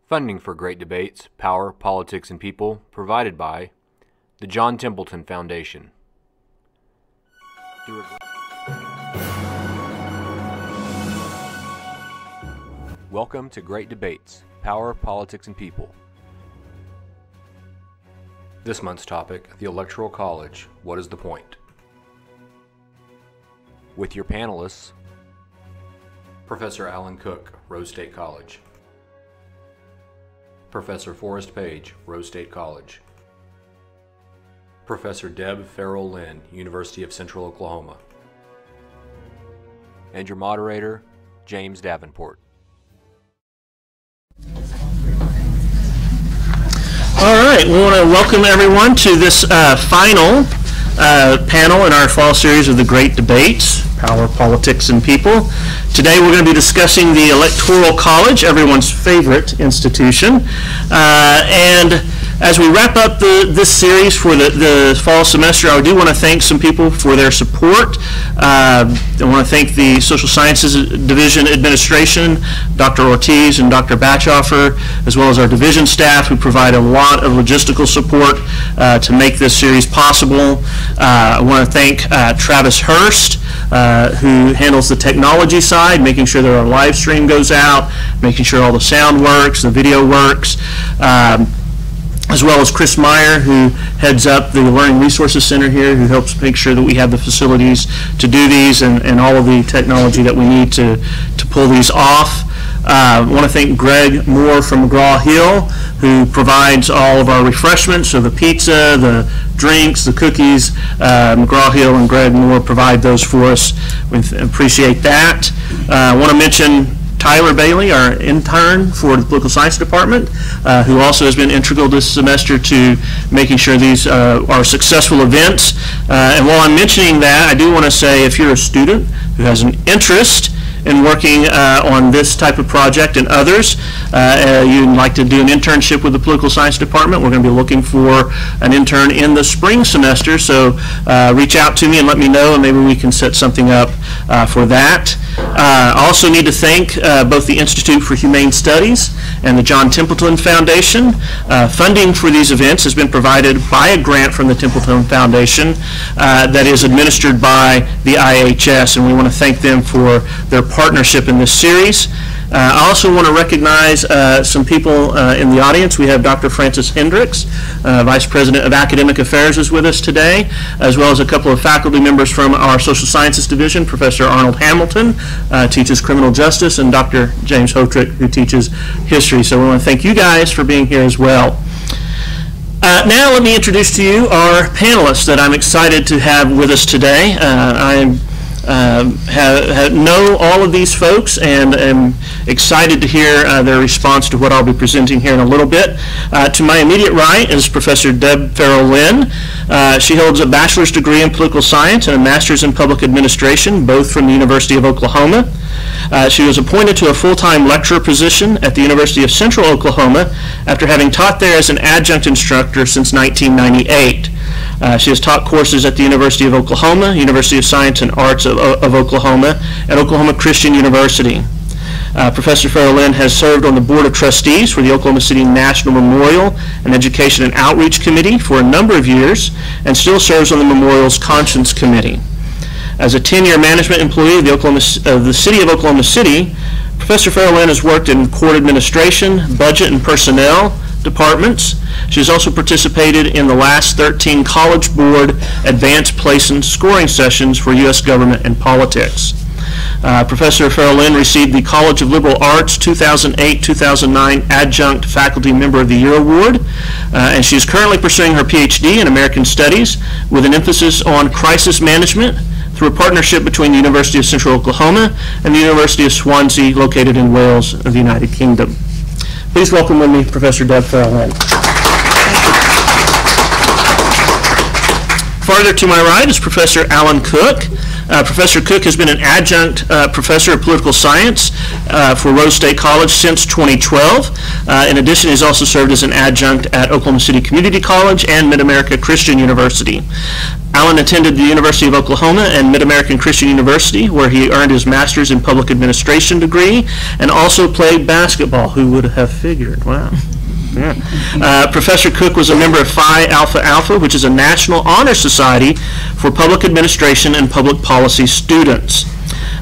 Funding for Great Debates, Power, Politics, and People provided by the John Templeton Foundation. Welcome to Great Debates, Power, Politics, and People. This month's topic, the Electoral College, what is the point? With your panelists, Professor Alan Cooke, Rose State College. Professor Forrest Paige, Rose State College. Professor Deb Ferrell-Lynn, University of Central Oklahoma. And your moderator, James Davenport. All right, we want to welcome everyone to this final panel in our fall series of the Great Debates, Power, Politics, and People. Today we're going to be discussing the Electoral College, everyone's favorite institution. And as we wrap up this series for the fall semester, I do want to thank some people for their support. I want to thank the Social Sciences Division Administration, Dr. Ortiz and Dr. Batchoffer, as well as our division staff who provide a lot of logistical support to make this series possible. I want to thank Travis Hurst, who handles the technology side, making sure that our live stream goes out, making sure all the sound works, the video works, as well as Chris Meyer, who heads up the Learning Resources Center here, who helps make sure that we have the facilities to do these and all of the technology that we need to pull these off. I want to thank Greg Moore from McGraw-Hill, who provides all of our refreshments, so the pizza, the drinks, the cookies. McGraw-Hill and Greg Moore provide those for us. We appreciate that. I want to mention Tyler Bailey, our intern for the Political Science Department, who also has been integral this semester to making sure these are successful events. And while I'm mentioning that, I do want to say if you're a student who has an interest in working on this type of project and others, you'd like to do an internship with the Political Science Department, we're going to be looking for an intern in the spring semester, so reach out to me and let me know, and maybe we can set something up for that. I also need to thank both the Institute for Humane Studies and the John Templeton Foundation. Funding for these events has been provided by a grant from the Templeton Foundation that is administered by the IHS, and we want to thank them for their partnership in this series. I also want to recognize some people in the audience. We have Dr. Francis Hendricks, Vice President of Academic Affairs, is with us today, as well as a couple of faculty members from our Social Sciences Division. Professor Arnold Hamilton teaches criminal justice, and Dr. James Hotrick, who teaches history. So we want to thank you guys for being here as well. Now let me introduce to you our panelists that I'm excited to have with us today. I know all of these folks and am excited to hear their response to what I'll be presenting here in a little bit. To my immediate right is Professor Deb Ferrell-Lynn. She holds a bachelor's degree in political science and a master's in public administration, both from the University of Oklahoma. She was appointed to a full-time lecturer position at the University of Central Oklahoma after having taught there as an adjunct instructor since 1998. She has taught courses at the University of Oklahoma, University of Science and Arts of Oklahoma, and Oklahoma Christian University. Professor Ferrell-Lynn has served on the Board of Trustees for the Oklahoma City National Memorial and Education and Outreach Committee for a number of years and still serves on the Memorial's Conscience Committee. As a 10-year management employee of the City of Oklahoma City, Professor Ferrell-Lynn has worked in court administration, budget, and personnel departments. She has also participated in the last 13 College Board Advanced Placement Scoring Sessions for U.S. Government and Politics. Professor Ferrell-Lynn received the College of Liberal Arts 2008-2009 Adjunct Faculty Member of the Year Award, and she is currently pursuing her PhD in American Studies with an emphasis on crisis management through a partnership between the University of Central Oklahoma and the University of Swansea, located in Wales, of the United Kingdom. Please welcome with me Professor Deb Ferrell-Lynn. Farther to my right is Professor Alan Cooke. Professor Cooke has been an adjunct professor of political science for Rose State College since 2012. In addition, he's also served as an adjunct at Oklahoma City Community College and Mid-America Christian University. Alan attended the University of Oklahoma and Mid-American Christian University, where he earned his master's in public administration degree and also played basketball. Who would have figured? Wow. Yeah. Professor Cooke was a member of Phi Alpha Alpha, which is a national honor society for public administration and public policy students.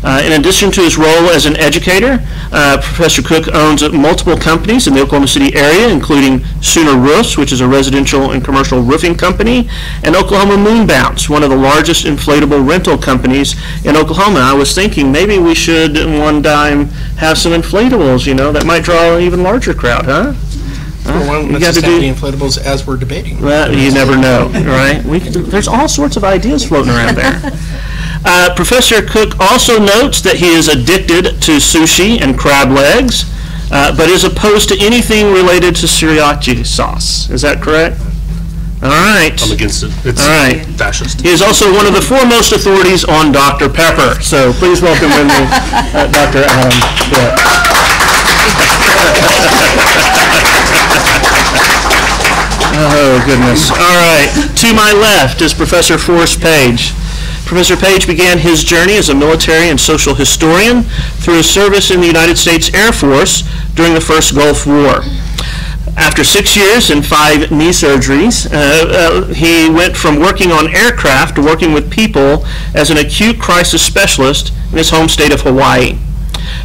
In addition to his role as an educator, Professor Cooke owns multiple companies in the Oklahoma City area, including Sooner Roofs, which is a residential and commercial roofing company, and Oklahoma Moonbounce, one of the largest inflatable rental companies in Oklahoma. I was thinking maybe we should one time have some inflatables, you know, that might draw an even larger crowd, huh? You got to do the inflatables as we're debating. Well, you never know, right? There's all sorts of ideas floating around there. Professor Cooke also notes that he is addicted to sushi and crab legs, but is opposed to anything related to sriracha sauce. Is that correct? All right. I'm against it. It's fascist. He is also one of the foremost authorities on Dr. Pepper. So please welcome with me Dr. Adam Bitt. Oh, goodness. All right. To my left is Professor Forrest Paige. Professor Paige began his journey as a military and social historian through his service in the United States Air Force during the First Gulf War. After 6 years and 5 knee surgeries, he went from working on aircraft to working with people as an acute crisis specialist in his home state of Hawaii.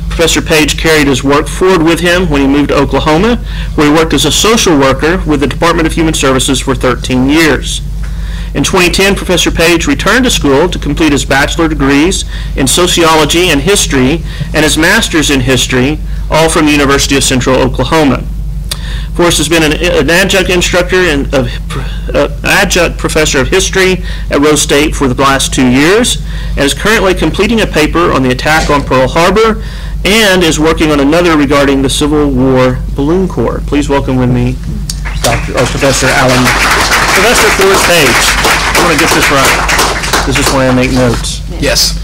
Professor Paige carried his work forward with him when he moved to Oklahoma, where he worked as a social worker with the Department of Human Services for 13 years. In 2010, Professor Paige returned to school to complete his bachelor degrees in sociology and history and his master's in history, all from the University of Central Oklahoma. Forrest has been an adjunct instructor and adjunct professor of history at Rose State for the last 2 years, and is currently completing a paper on the attack on Pearl Harbor, and is working on another regarding the Civil War Balloon Corps. Please welcome with me Professor Forrest Paige. I want to get this right. This is why I make notes. Yes.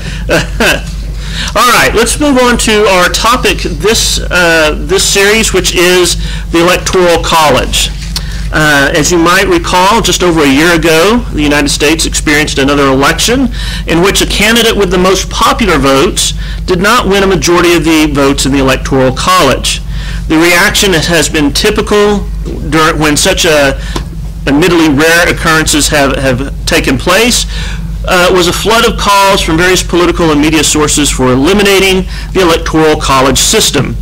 All right, let's move on to our topic this series, which is the Electoral College. As you might recall, just over a year ago, the United States experienced another election in which a candidate with the most popular votes did not win a majority of the votes in the Electoral College. The reaction has been typical when such admittedly rare occurrences have taken place. Was a flood of calls from various political and media sources for eliminating the Electoral College system.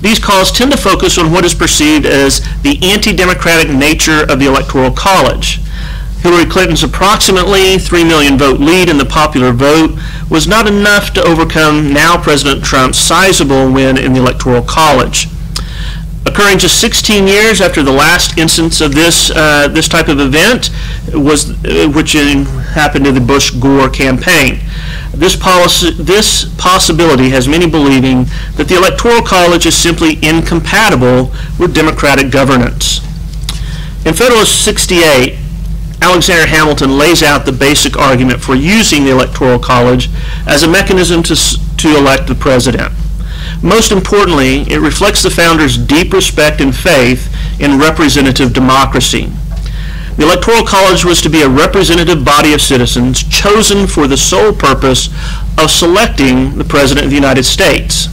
These calls tend to focus on what is perceived as the anti-democratic nature of the Electoral College. Hillary Clinton's approximately 3 million vote lead in the popular vote was not enough to overcome now President Trump's sizable win in the Electoral College. Occurring just 16 years after the last instance of this type of event, which happened in the Bush-Gore campaign. This possibility has many believing that the Electoral College is simply incompatible with democratic governance. In Federalist 68, Alexander Hamilton lays out the basic argument for using the Electoral College as a mechanism to elect the president. Most importantly, it reflects the founders' deep respect and faith in representative democracy. The Electoral College was to be a representative body of citizens chosen for the sole purpose of selecting the President of the United States.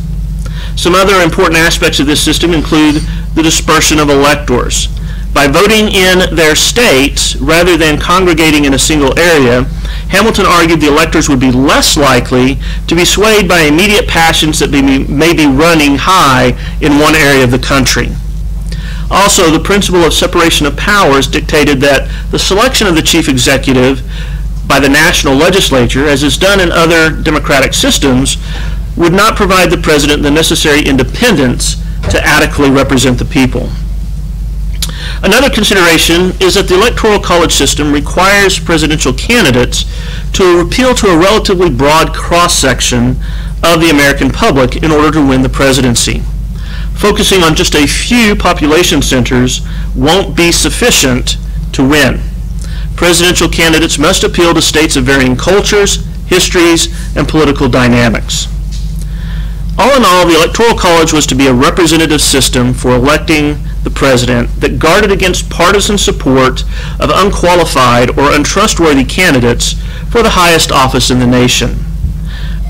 Some other important aspects of this system include the dispersion of electors. By voting in their states rather than congregating in a single area, Hamilton argued the electors would be less likely to be swayed by immediate passions that may be running high in one area of the country. Also, the principle of separation of powers dictated that the selection of the chief executive by the national legislature, as is done in other democratic systems, would not provide the president the necessary independence to adequately represent the people. Another consideration is that the Electoral College system requires presidential candidates to appeal to a relatively broad cross-section of the American public in order to win the presidency. Focusing on just a few population centers won't be sufficient to win. Presidential candidates must appeal to states of varying cultures, histories, and political dynamics. All in all, the Electoral College was to be a representative system for electing the president that guarded against partisan support of unqualified or untrustworthy candidates for the highest office in the nation.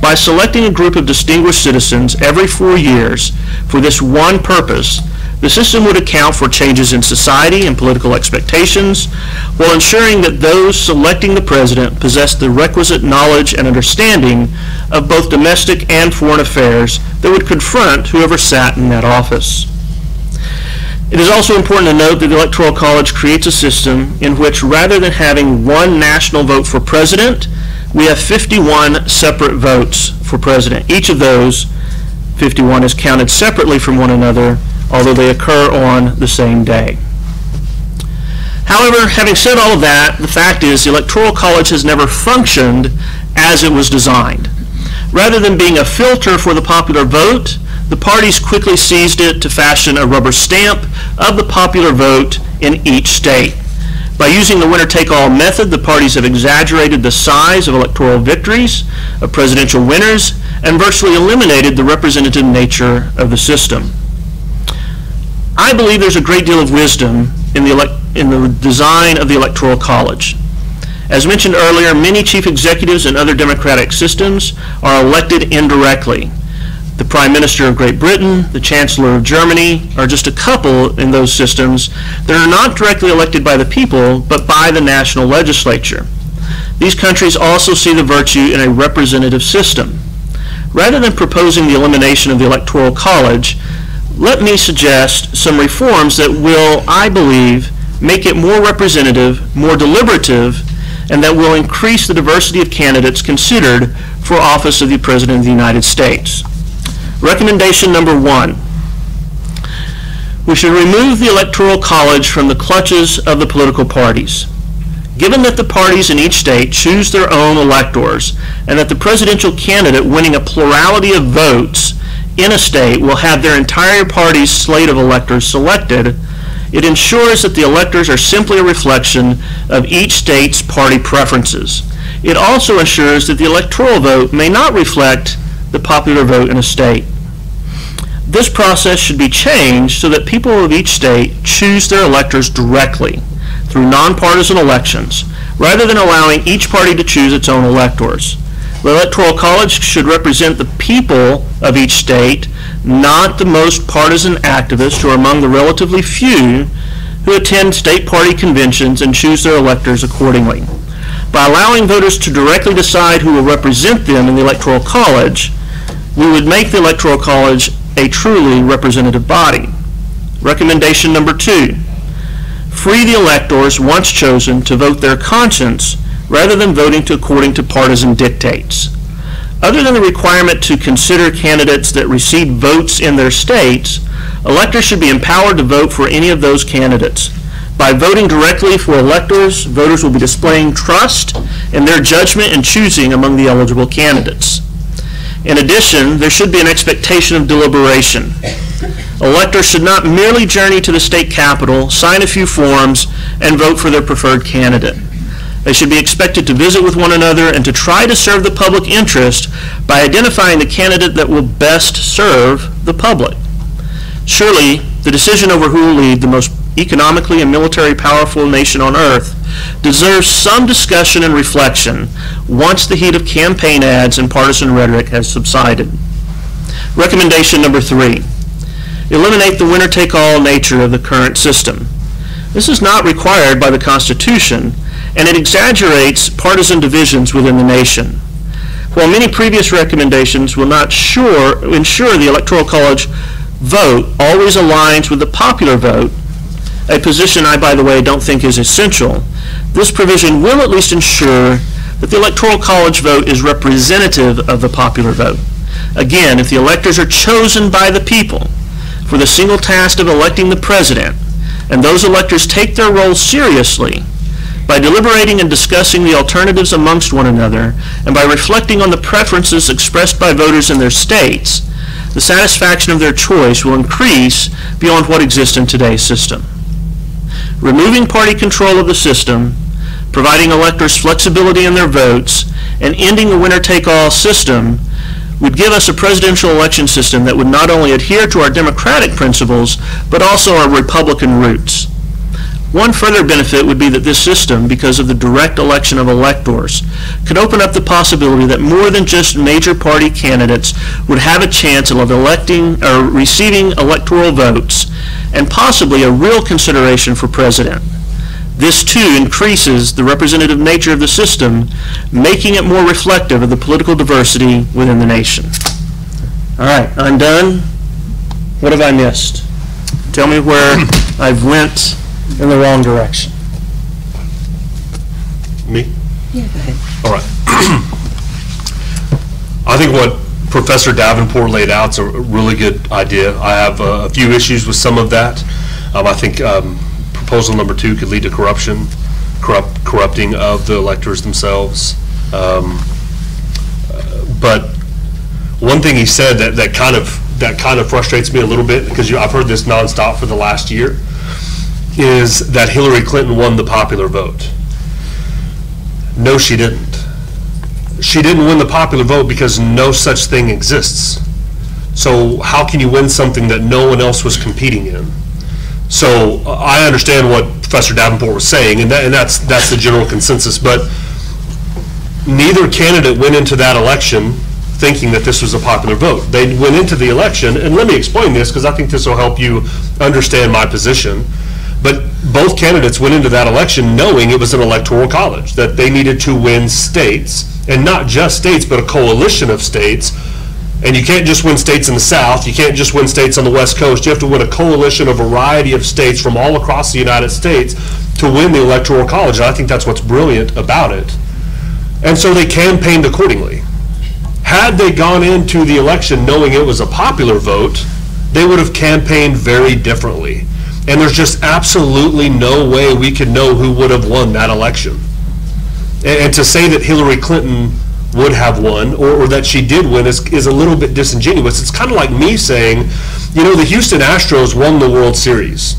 By selecting a group of distinguished citizens every 4 years for this one purpose, the system would account for changes in society and political expectations, while ensuring that those selecting the president possessed the requisite knowledge and understanding of both domestic and foreign affairs that would confront whoever sat in that office. It is also important to note that the Electoral College creates a system in which, rather than having one national vote for president, we have 51 separate votes for president. Each of those 51 is counted separately from one another, although they occur on the same day. However, having said all of that, the fact is the Electoral College has never functioned as it was designed. Rather than being a filter for the popular vote, the parties quickly seized it to fashion a rubber stamp of the popular vote in each state. By using the winner-take-all method, the parties have exaggerated the size of electoral victories, of presidential winners, and virtually eliminated the representative nature of the system. I believe there's a great deal of wisdom in the design of the Electoral College. As mentioned earlier, many chief executives in other democratic systems are elected indirectly. The Prime Minister of Great Britain, the Chancellor of Germany are just a couple in those systems that are not directly elected by the people, but by the national legislature. These countries also see the virtue in a representative system. Rather than proposing the elimination of the Electoral College, let me suggest some reforms that will, I believe, make it more representative, more deliberative, and that will increase the diversity of candidates considered for office of the President of the United States. Recommendation number 1. We should remove the Electoral College from the clutches of the political parties. Given that the parties in each state choose their own electors, and that the presidential candidate winning a plurality of votes in a state will have their entire party's slate of electors selected, it ensures that the electors are simply a reflection of each state's party preferences. It also ensures that the electoral vote may not reflect the popular vote in a state. This process should be changed so that people of each state choose their electors directly through nonpartisan elections, rather than allowing each party to choose its own electors. The Electoral College should represent the people of each state, not the most partisan activists who are among the relatively few who attend state party conventions and choose their electors accordingly. By allowing voters to directly decide who will represent them in the Electoral College, we would make the Electoral College a truly representative body. Recommendation number 2. Free the electors, once chosen, to vote their conscience rather than voting according to partisan dictates. Other than the requirement to consider candidates that receive votes in their states, electors should be empowered to vote for any of those candidates. By voting directly for electors, voters will be displaying trust in their judgment in choosing among the eligible candidates. In addition, there should be an expectation of deliberation. Electors should not merely journey to the state capitol, sign a few forms, and vote for their preferred candidate. They should be expected to visit with one another and to try to serve the public interest by identifying the candidate that will best serve the public. Surely, the decision over who will lead the most economically and militarily powerful nation on earth deserves some discussion and reflection once the heat of campaign ads and partisan rhetoric has subsided. Recommendation number 3. Eliminate the winner-take-all nature of the current system. This is not required by the Constitution, and it exaggerates partisan divisions within the nation. While many previous recommendations will not ensure the Electoral College vote always aligns with the popular vote, a position I, by the way, don't think is essential, this provision will at least ensure that the Electoral College vote is representative of the popular vote. Again, if the electors are chosen by the people for the single task of electing the president, and those electors take their role seriously, by deliberating and discussing the alternatives amongst one another, and by reflecting on the preferences expressed by voters in their states, the satisfaction of their choice will increase beyond what exists in today's system. Removing party control of the system, providing electors flexibility in their votes, and ending the winner-take-all system would give us a presidential election system that would not only adhere to our democratic principles, but also our Republican roots. One further benefit would be that this system, because of the direct election of electors, could open up the possibility that more than just major party candidates would have a chance of electing or receiving electoral votes and possibly a real consideration for president. This, too, increases the representative nature of the system, making it more reflective of the political diversity within the nation. All right, I'm done. What have I missed? Tell me where I've went in the wrong direction. Me? Yeah, go ahead. All right. I think what Professor Davenport laid out is a really good idea. I have a few issues with some of that. I think proposal number 2 could lead to corrupting of the electors themselves. But one thing he said that kind of frustrates me a little bit, because I've heard this nonstop for the last year, is that Hillary Clinton won the popular vote. No, she didn't. She didn't win the popular vote because no such thing exists. So how can you win something that no one else was competing in? So I understand what Professor Davenport was saying, and that's the general consensus, but neither candidate went into that election thinking that this was a popular vote. They went into the election, and let me explain this because I think this will help you understand my position, but both candidates went into that election knowing it was an electoral college, that they needed to win states, and not just states, but a coalition of states. And you can't just win states in the South, you can't just win states on the West Coast, you have to win a coalition, a variety of states from all across the United States to win the Electoral College, and I think that's what's brilliant about it. And so they campaigned accordingly. Had they gone into the election knowing it was a popular vote, they would have campaigned very differently. And there's just absolutely no way we could know who would have won that election. And to say that Hillary Clinton would have won, or that she did win, is a little bit disingenuous. It's kind of like me saying, you know, the Houston Astros won the World Series.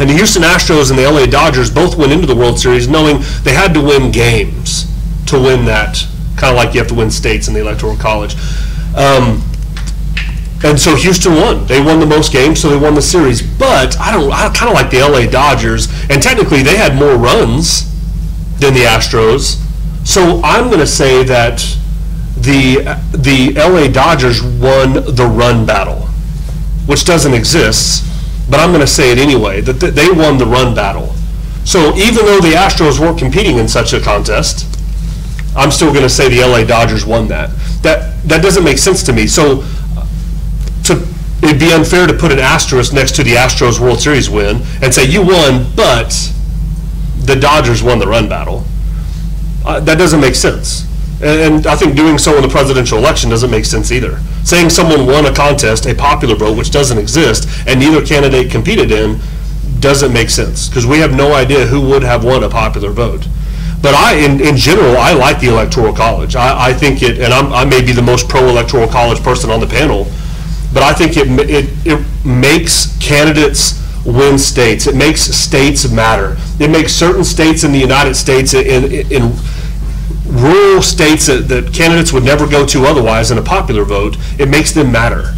And the Houston Astros and the LA Dodgers both went into the World Series knowing they had to win games to win that, kind of like you have to win states in the Electoral College. And so Houston won. They won the most games, so they won the series. But I kind of like the LA Dodgers, and technically they had more runs than the Astros. So I'm going to say that the LA Dodgers won the run battle, which doesn't exist, but I'm going to say it anyway, that they won the run battle. So even though the Astros weren't competing in such a contest, I'm still going to say the LA Dodgers won that. That doesn't make sense to me. So it'd be unfair to put an asterisk next to the Astros World Series win and say you won, but the Dodgers won the run battle. That doesn't make sense. And I think doing so in the presidential election doesn't make sense either. Saying someone won a contest, a popular vote, which doesn't exist, and neither candidate competed in, doesn't make sense, because we have no idea who would have won a popular vote. But in general, I like the Electoral College. I think it, and I may be the most pro-Electoral College person on the panel, but I think it makes candidates win states. It makes states matter. It makes certain states in the United States, in rural states that candidates would never go to otherwise in a popular vote, it makes them matter.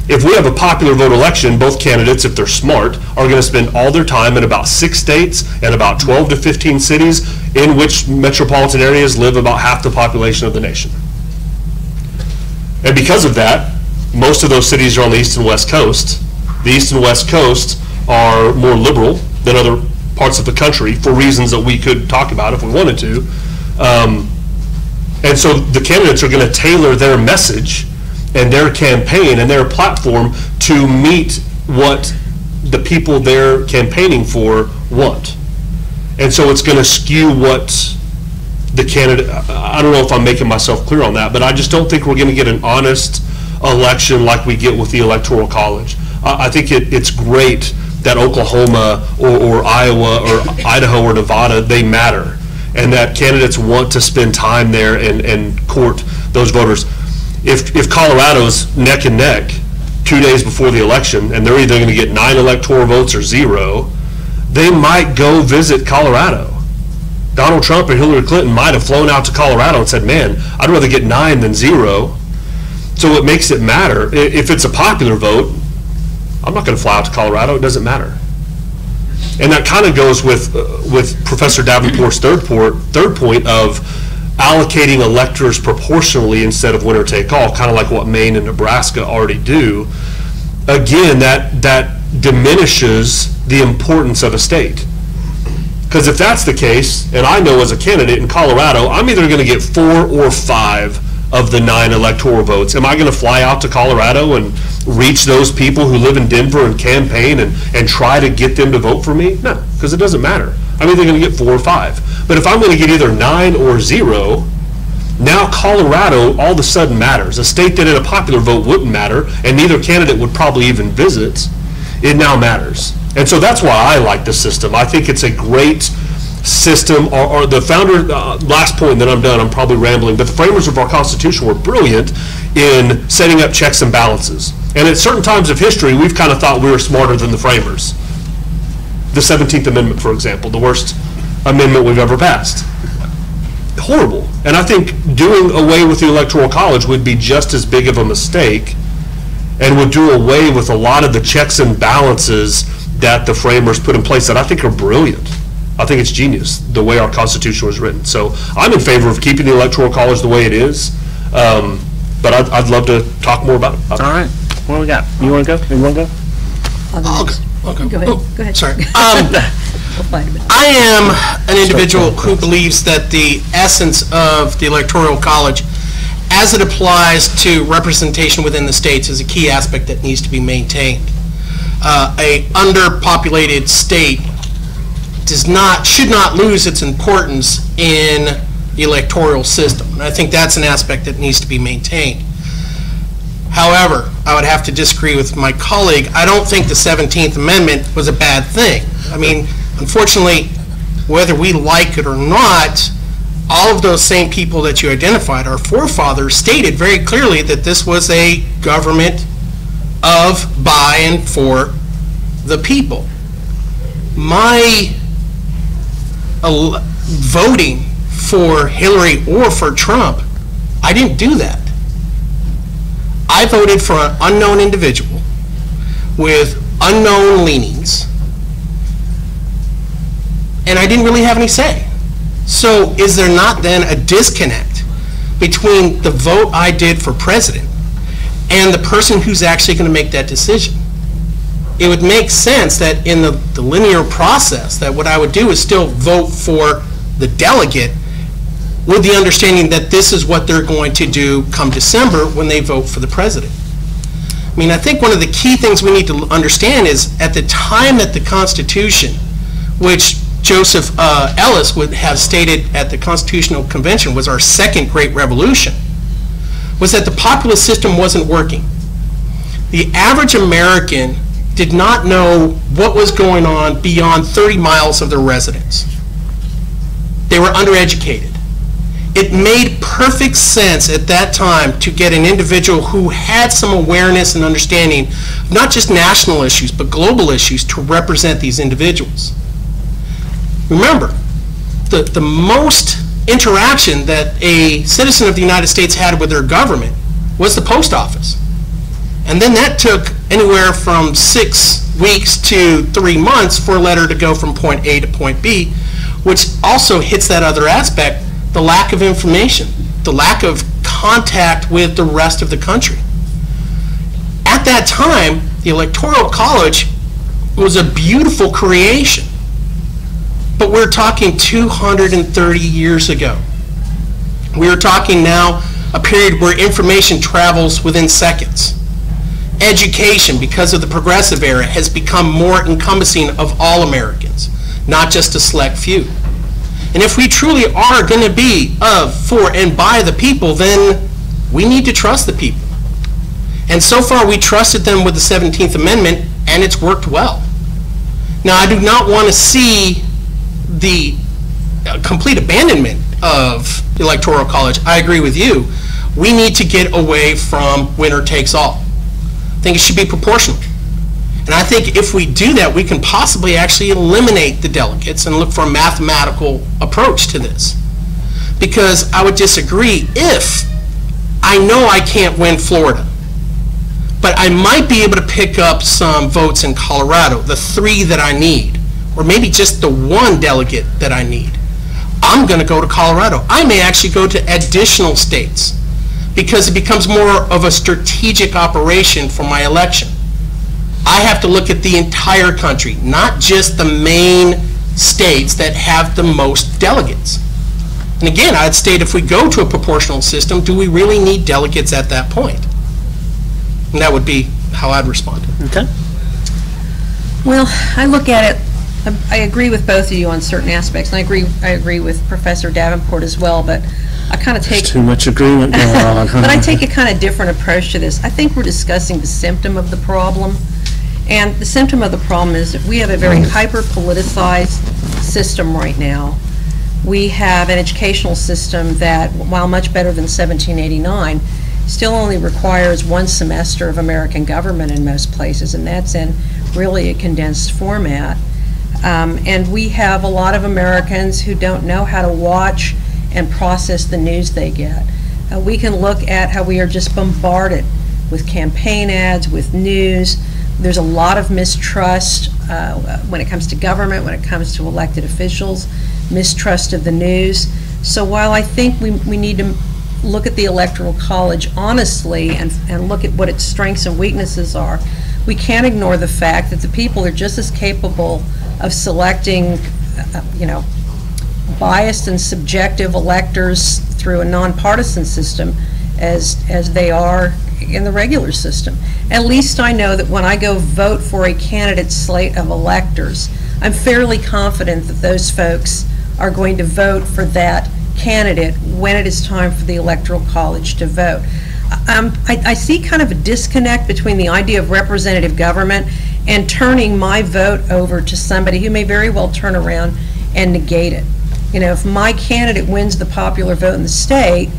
If we have a popular vote election, both candidates, if they're smart, are going to spend all their time in about 6 states and about 12 to 15 cities in which metropolitan areas live about half the population of the nation. And because of that, most of those cities are on the East and West Coast. The East and West Coast are more liberal than other parts of the country for reasons that we could talk about if we wanted to. And so the candidates are going to tailor their message and their campaign and their platform to meet what the people they're campaigning for want. And so it's going to skew what the candidate, I don't know if I'm making myself clear on that, but I just don't think we're going to get an honest election like we get with the Electoral College. I think it's great that Oklahoma or Iowa or Idaho or Nevada, they matter, and that candidates want to spend time there and court those voters. If Colorado's neck and neck 2 days before the election, and they're either going to get 9 electoral votes or 0, they might go visit Colorado. Donald Trump and Hillary Clinton might have flown out to Colorado and said, man, I'd rather get 9 than 0. So what makes it matter? If it's a popular vote, I'm not going to fly out to Colorado. It doesn't matter. And that kind of goes with Professor Davenport's third point of allocating electors proportionally instead of winner take all, kind of like what Maine and Nebraska already do. Again, that diminishes the importance of a state. Because if that's the case, and I know as a candidate in Colorado, I'm either going to get 4 or 5 of the 9 electoral votes. Am I going to fly out to Colorado and reach those people who live in Denver and campaign and try to get them to vote for me? No, because it doesn't matter. I'm either going to get 4 or 5. But if I'm going to get either 9 or 0, now Colorado all of a sudden matters. A state that in a popular vote wouldn't matter, and neither candidate would probably even visit, it now matters. And so that's why I like this system. I think it's a great system. Or the founder, last point, then I'm done, I'm probably rambling, but the framers of our Constitution were brilliant in setting up checks and balances. And at certain times of history, we've kind of thought we were smarter than the framers. The 17th Amendment, for example, the worst amendment we've ever passed. Horrible. And I think doing away with the Electoral College would be just as big of a mistake and would do away with a lot of the checks and balances that the framers put in place that I think are brilliant. I think it's genius, the way our Constitution was written. So I'm in favor of keeping the Electoral College the way it is, but I'd love to talk more about it. All right. What do we got? You want to go? You want to go? I'll go. Go ahead. Go ahead. Sorry. We'll find it. I am an individual who believes that the essence of the Electoral College, as it applies to representation within the states, is a key aspect that needs to be maintained. A underpopulated state should not lose its importance in the electoral system. And I think that's an aspect that needs to be maintained. However, I would have to disagree with my colleague. I don't think the 17th Amendment was a bad thing. I mean, unfortunately, whether we like it or not, all of those same people that you identified, our forefathers, stated very clearly that this was a government of, by, and for the people. My voting for Hillary or for Trump, I didn't do that. I voted for an unknown individual with unknown leanings, and I didn't really have any say. So is there not then a disconnect between the vote I did for president and the person who's actually going to make that decision? It would make sense that in the linear process that what I would do is still vote for the delegate with the understanding that this is what they're going to do come December when they vote for the president. I mean, I think one of the key things we need to understand is at the time that the Constitution, which Joseph Ellis would have stated at the Constitutional Convention was our second great revolution, was that the populist system wasn't working. The average American did not know what was going on beyond 30 miles of their residence. They were undereducated. It made perfect sense at that time to get an individual who had some awareness and understanding of not just national issues, but global issues to represent these individuals. Remember, the most interaction that a citizen of the United States had with their government was the post office. And then that took anywhere from 6 weeks to 3 months for a letter to go from point A to point B, which also hits that other aspect, the lack of information, the lack of contact with the rest of the country. At that time, the Electoral College was a beautiful creation, but we're talking 230 years ago. We're talking now a period where information travels within seconds. Education, because of the progressive era, has become more encompassing of all Americans, not just a select few. And if we truly are going to be of, for, and by the people, then we need to trust the people. And so far we trusted them with the 17th Amendment, and it's worked well. Now, I do not want to see the complete abandonment of the Electoral College. I agree with you. We need to get away from winner takes all. I think it should be proportional. And I think if we do that, we can possibly actually eliminate the delegates and look for a mathematical approach to this. Because I would disagree if I know I can't win Florida, but I might be able to pick up some votes in Colorado, the 3 that I need, or maybe just the 1 delegate that I need. I'm going to go to Colorado. I may actually go to additional states because it becomes more of a strategic operation for my election. I have to look at the entire country, not just the main states that have the most delegates. And again, I'd state if we go to a proportional system, do we really need delegates at that point? And that would be how I'd respond. Okay. Well, I look at it, I agree with both of you on certain aspects, and I agree with Professor Davenport as well, but I kind of take... There's too much agreement going on. But I take a kind of different approach to this. I think we're discussing the symptom of the problem, and the symptom of the problem is that we have a very hyper-politicized system right now. We have an educational system that, while much better than 1789, still only requires 1 semester of American government in most places, and that's in really a condensed format. And we have a lot of Americans who don't know how to watch and process the news they get. We can look at how we are just bombarded with campaign ads, with news. There's a lot of mistrust when it comes to government, when it comes to elected officials, mistrust of the news. So while I think we need to look at the Electoral College honestly and look at what its strengths and weaknesses are, we can't ignore the fact that the people are just as capable of selecting, biased and subjective electors through a nonpartisan system as they are in the regular system. At least I know that when I go vote for a candidate slate of electors, I'm fairly confident that those folks are going to vote for that candidate when it is time for the Electoral College to vote. I see kind of a disconnect between the idea of representative government and turning my vote over to somebody who may very well turn around and negate it. If my candidate wins the popular vote in the state,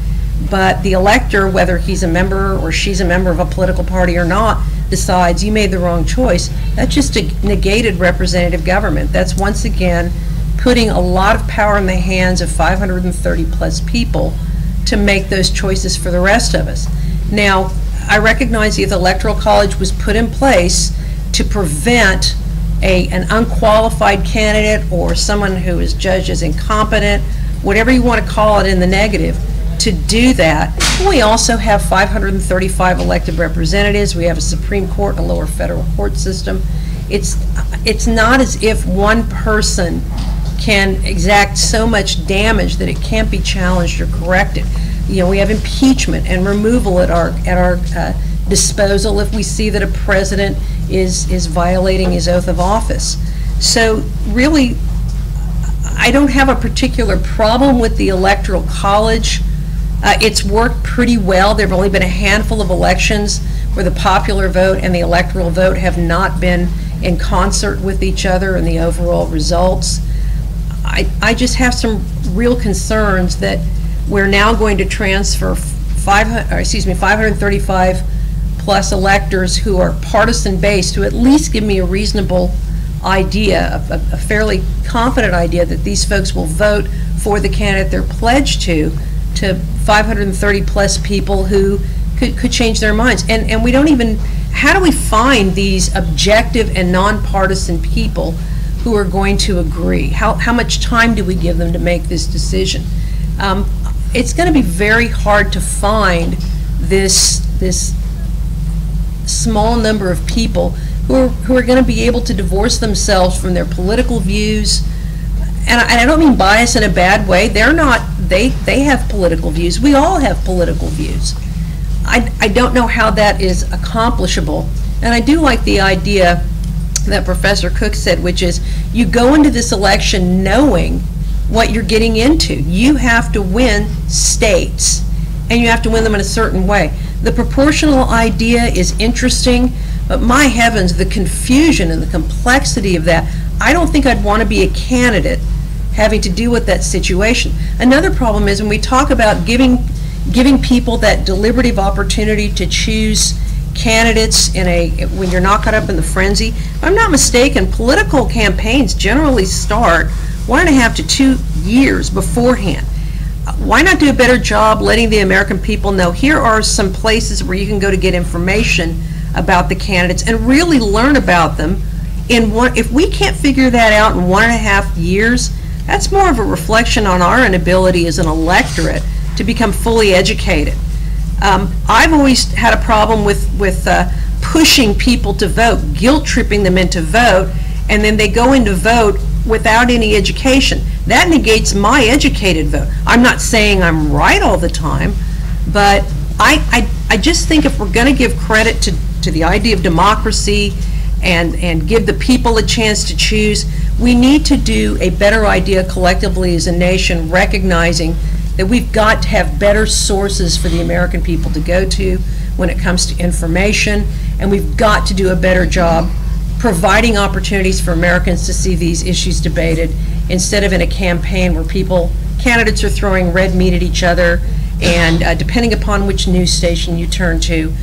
but the elector, whether he's a member or she's a member of a political party or not, decides you made the wrong choice, that's just a negated representative government. That's once again putting a lot of power in the hands of 530 plus people to make those choices for the rest of us. Now, I recognize the Electoral College was put in place to prevent an unqualified candidate or someone who is judged as incompetent, whatever you want to call it in the negative, to do that. We also have 535 elected representatives. We have a Supreme Court and a lower federal court system. It's not as if one person can exact so much damage that it can't be challenged or corrected. We have impeachment and removal at our disposal if we see that a president is violating his oath of office. So really, I don't have a particular problem with the Electoral College. It's worked pretty well. There have only been a handful of elections where the popular vote and the electoral vote have not been in concert with each other in the overall results. I just have some real concerns that we're now going to transfer 535 plus electors who are partisan based to at least give me a reasonable idea, a fairly confident idea that these folks will vote for the candidate they're pledged to 530 plus people who could change their minds. And we don't even, how do we find these objective and nonpartisan people who are going to agree? How much time do we give them to make this decision? It's going to be very hard to find this small number of people who are going to be able to divorce themselves from their political views. And I don't mean bias in a bad way. They're not, they have political views. We all have political views. I don't know how that is accomplishable. And I do like the idea that Professor Cooke said, which is you go into this election knowing what you're getting into. You have to win states, and you have to win them in a certain way. The proportional idea is interesting, but my heavens, the confusion and the complexity of that, I don't think I'd want to be a candidate having to deal with that situation. Another problem is when we talk about giving people that deliberative opportunity to choose candidates when you're not caught up in the frenzy. If I'm not mistaken, political campaigns generally start 1.5 to 2 years beforehand. Why not do a better job letting the American people know here are some places where you can go to get information about the candidates and really learn about them. If we can't figure that out in 1.5 years, that's more of a reflection on our inability as an electorate to become fully educated. I've always had a problem with pushing people to vote, guilt-tripping them into vote, and then they go into vote without any education. That negates my educated vote. I'm not saying I'm right all the time, but I just think if we're going to give credit to the idea of democracy and give the people a chance to choose, we need to do a better idea collectively as a nation, recognizing that we've got to have better sources for the American people to go to when it comes to information, and we've got to do a better job providing opportunities for Americans to see these issues debated instead of in a campaign where candidates are throwing red meat at each other, and depending upon which news station you turn to,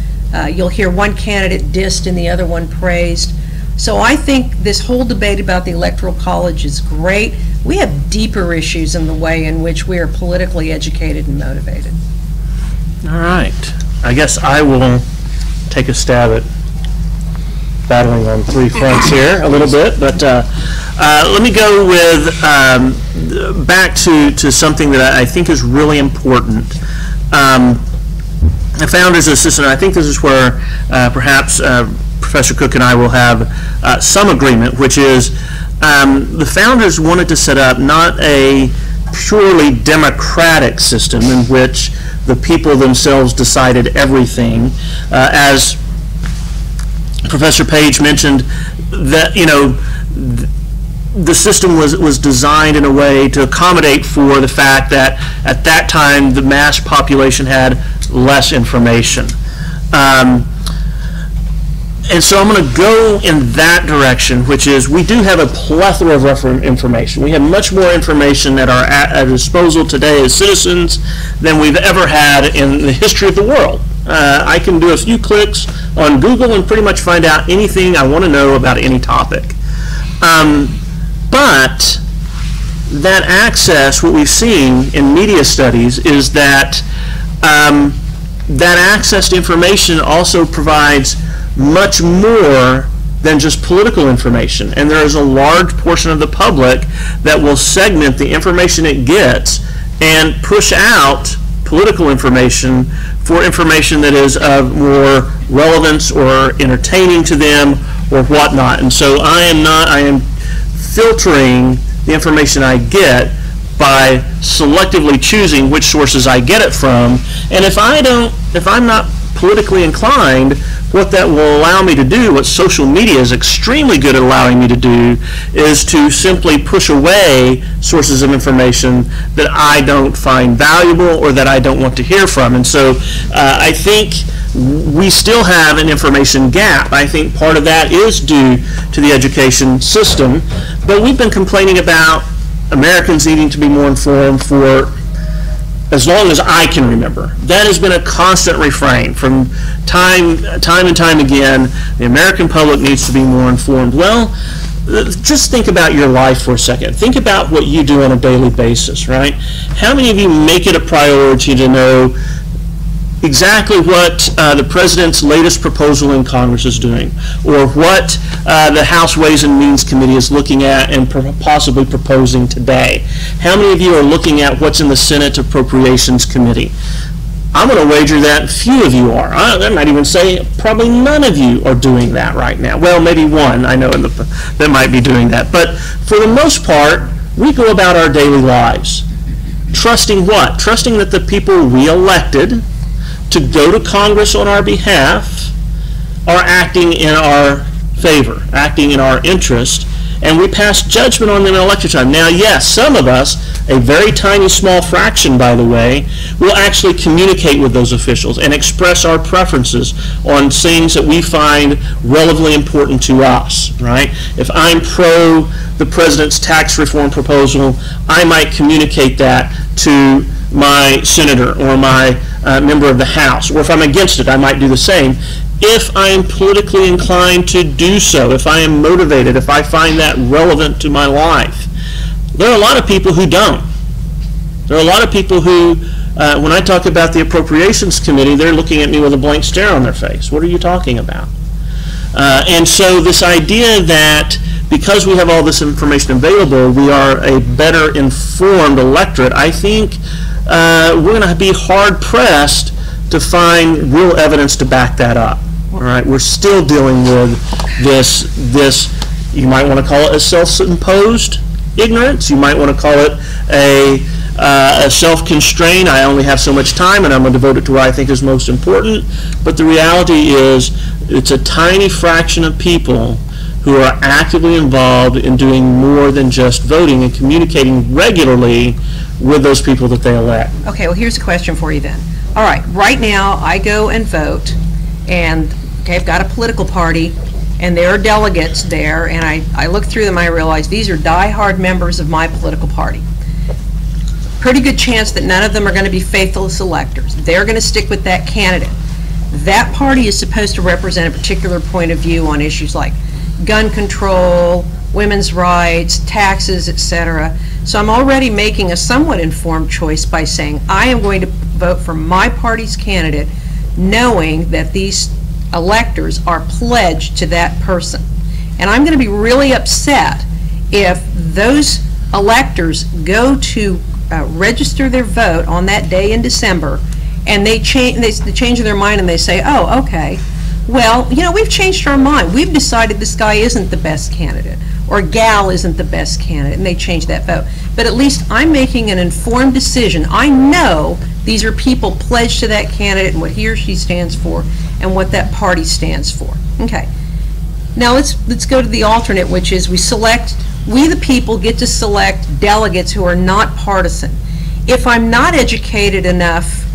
you'll hear one candidate dissed and the other one praised. So I think this whole debate about the Electoral College is great. We have deeper issues in the way in which we are politically educated and motivated. All right. I guess I will take a stab at battling on 3 fronts here a little bit, but let me go with back to something that I think is really important. The founder's assistant, I think this is where perhaps Professor Cooke and I will have some agreement, which is the founders wanted to set up not a purely democratic system in which the people themselves decided everything, as Professor Paige mentioned, that the system was designed in a way to accommodate for the fact that at that time the mass population had less information. And so I'm going to go in that direction, which is we do have a plethora of information. We have much more information at our disposal today as citizens than we've ever had in the history of the world. I can do a few clicks on Google and pretty much find out anything I want to know about any topic. But that access, what we've seen in media studies, is that that access to information also provides much more than just political information. And there is a large portion of the public that will segment the information it gets and push out political information for information that is of more relevance or entertaining to them or whatnot. And so I am filtering the information I get by selectively choosing which sources I get it from. And if I'm not politically inclined, what that will allow me to do, what social media is extremely good at allowing me to do, is to simply push away sources of information that I don't find valuable or that I don't want to hear from. And so I think we still have an information gap. I think part of that is due to the education system, but we've been complaining about Americans needing to be more informed for as long as I can remember. That has been a constant refrain from time and time again. The American public needs to be more informed. Well, just think about your life for a second. Think about what you do on a daily basis, right? How many of you make it a priority to know exactly what the President's latest proposal in Congress is doing, or what the House Ways and Means Committee is looking at and possibly proposing today? How many of you are looking at what's in the Senate Appropriations Committee? I'm going to wager that few of you are. I might even say probably none of you are doing that right now. Well, maybe one I know that might be doing that. But for the most part, we go about our daily lives trusting what? Trusting that the people we elected to go to Congress on our behalf are acting in our favor, acting in our interest, and we pass judgment on them in election time. Now, yes, some of us, a very tiny, small fraction, by the way, will actually communicate with those officials and express our preferences on things that we find relevantly important to us, right? If I'm pro the President's tax reform proposal, I might communicate that to my senator or my member of the House, or if I'm against it, I might do the same. if I am politically inclined to do so, if I am motivated, if I find that relevant to my life. There are a lot of people who don't. There are a lot of people who, when I talk about the Appropriations Committee, they're looking at me with a blank stare on their face. What are you talking about? And so this idea that because we have all this information available, we are a better informed electorate, I think we're going to be hard-pressed to find real evidence to back that up. All right, we're still dealing with this, you might want to call it a self-imposed ignorance. You might want to call it a self-constrained, I only have so much time and I'm going to devote it to what I think is most important. But the reality is it's a tiny fraction of people who are actively involved in doing more than just voting and communicating regularly with those people that they elect. Okay, well here's a question for you then. All right, right now I go and vote, and okay, I've got a political party, and there are delegates there, and I look through them and I realize these are die-hard members of my political party. Pretty good chance that none of them are going to be faithless electors. They're going to stick with that candidate. That party is supposed to represent a particular point of view on issues like gun control, women's rights, taxes, etc. So I'm already making a somewhat informed choice by saying I am going to vote for my party's candidate, knowing that these electors are pledged to that person. And I'm going to be really upset if those electors go to register their vote on that day in December and they change their mind and they say, oh, okay, well, you know, we've changed our mind. We've decided this guy isn't the best candidate or gal isn't the best candidate, and they change that vote. But at least I'm making an informed decision. I know these are people pledged to that candidate and what he or she stands for and what that party stands for. Okay. Now let's go to the alternate, which is we the people get to select delegates who are not partisan. If I'm not educated enough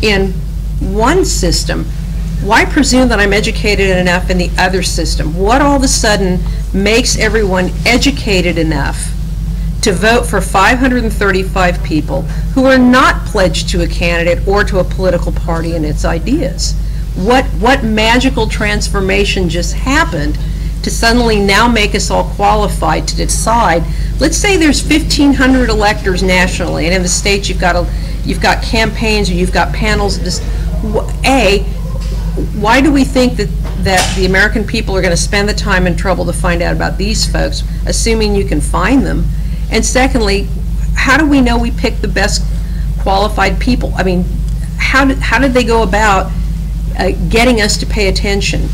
in one system, why presume that I'm educated enough in the other system? What all of a sudden makes everyone educated enough to vote for 535 people who are not pledged to a candidate or to a political party and its ideas? What magical transformation just happened to suddenly now make us all qualified to decide? Let's say there's 1,500 electors nationally, and in the states you've got campaigns or you've got panels. Why do we think that the American people are going to spend the time and trouble to find out about these folks, assuming you can find them? And secondly, how do we know we picked the best qualified people? I mean, how did they go about getting us to pay attention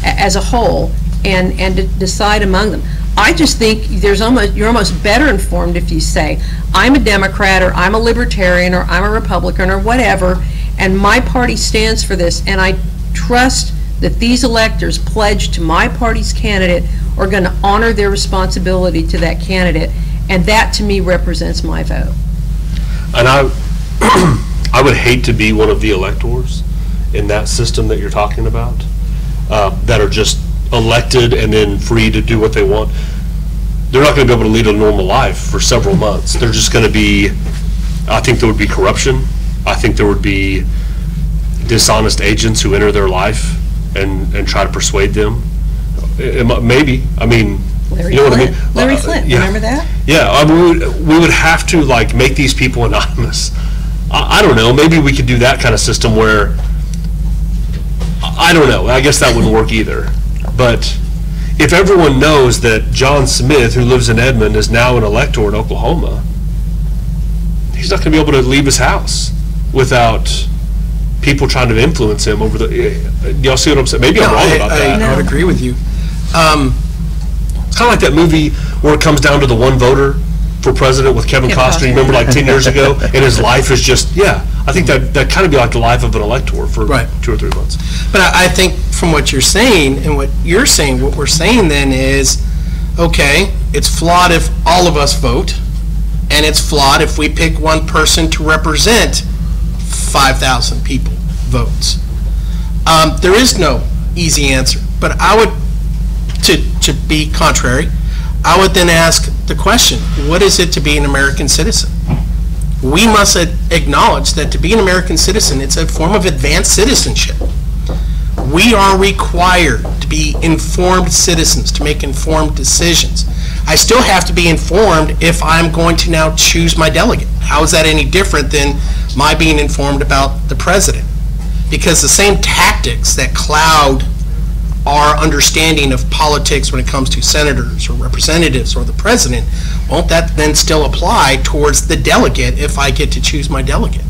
as a whole and to decide among them? I just think you're almost better informed if you say, I'm a Democrat or I'm a Libertarian or I'm a Republican or whatever, and my party stands for this, and I trust that these electors pledged to my party's candidate are going to honor their responsibility to that candidate, and that to me represents my vote. And I would hate to be one of the electors in that system that you're talking about, that are just elected and then free to do what they want. They're not going to be able to lead a normal life for several months. They're just going to be, I think there would be corruption. I think there would be dishonest agents who enter their life and try to persuade them. Maybe. I mean, Larry you know Flint. what I mean? Larry Flint, yeah. Remember that? Yeah, we would have to like make these people anonymous. I don't know. Maybe we could do that kind of system where, I don't know. I guess that wouldn't work either. But if everyone knows that John Smith, who lives in Edmond, is now an elector in Oklahoma, he's not going to be able to leave his house without people trying to influence him over the. Y'all see what I'm saying? Maybe I'm wrong about that. I would agree with you. It's kind of like that movie where it comes down to the one voter for president with Kevin Costner. You remember, like 10 years ago, and his life is just I think that kind of be like the life of an elector for 2 or 3 months. But I think from what you're saying and what you're saying, what we're saying then is, okay, it's flawed if all of us vote, and it's flawed if we pick one person to represent 5,000 people votes. There is no easy answer, but I would, to be contrary, I would then ask the question, what is it to be an American citizen? We must acknowledge that to be an American citizen, it's a form of advanced citizenship. We are required to be informed citizens, to make informed decisions. I still have to be informed if I'm going to now choose my delegate. How is that any different than my being informed about the president? Because the same tactics that cloud our understanding of politics when it comes to senators or representatives or the president, won't that then still apply towards the delegate if I get to choose my delegate?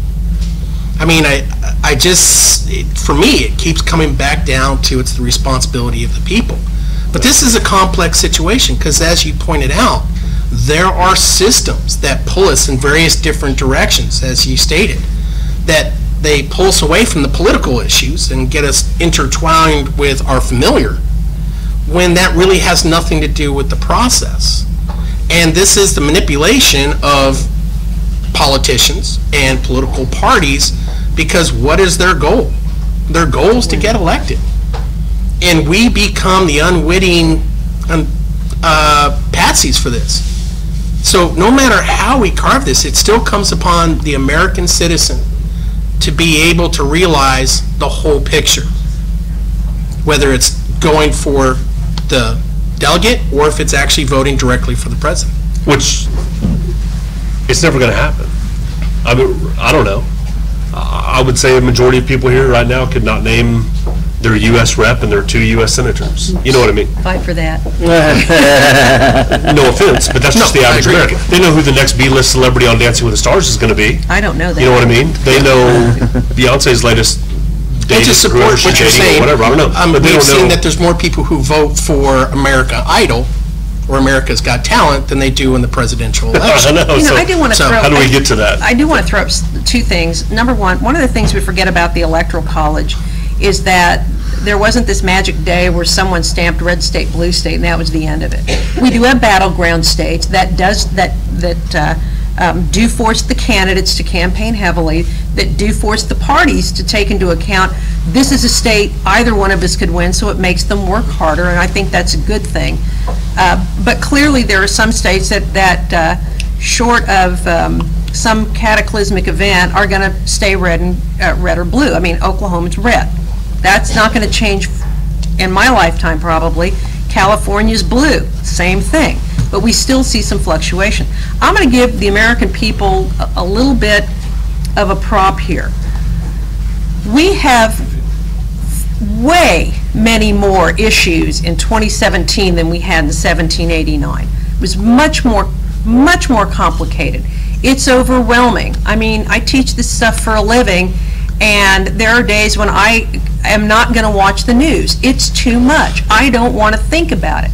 I mean, I just, for me, it keeps coming back down to it's the responsibility of the people. But this is a complex situation because, as you pointed out, there are systems that pull us in various different directions, as you stated, that they pull us away from the political issues and get us intertwined with our familiar when that really has nothing to do with the process. And this is the manipulation of politicians and political parties, because what is their goal? Their goal is to get elected. And we become the unwitting patsies for this. So no matter how we carve this, it still comes upon the American citizen to be able to realize the whole picture, whether it's going for the delegate or if it's actually voting directly for the president. Which, it's never going to happen. I mean, I don't know. I would say a majority of people here right now could not name their U.S. rep and their 2 U.S. senators. You know what I mean? Fight for that. No offense, but that's just the average American. They know who the next B-list celebrity on Dancing with the Stars is going to be. I don't know that. You know what I mean? They know Beyonce's latest And to support what you're saying, whatever, I don't know. But we've seen that there's more people who vote for America Idol or America's Got Talent than they do in the presidential election. I know. You know, I do want to throw. How do we get to that? I do want to throw up 2 things. Number one of the things we forget about the Electoral College is that there wasn't this magic day where someone stamped red state, blue state, and that was the end of it. We do have battleground states that do force the candidates to campaign heavily, that do force the parties to take into account this is a state either one of us could win, so it makes them work harder, and I think that's a good thing. But clearly there are some states that short of some cataclysmic event are going to stay red or blue. I mean, Oklahoma's red. That's not going to change in my lifetime probably. California's blue, same thing. But we still see some fluctuation. I'm going to give the American people a little bit of a prop here. We have way many more issues in 2017 than we had in 1789. It was much more complicated. It's overwhelming. I mean, I teach this stuff for a living, and there are days when I am not going to watch the news. It's too much. I don't want to think about it.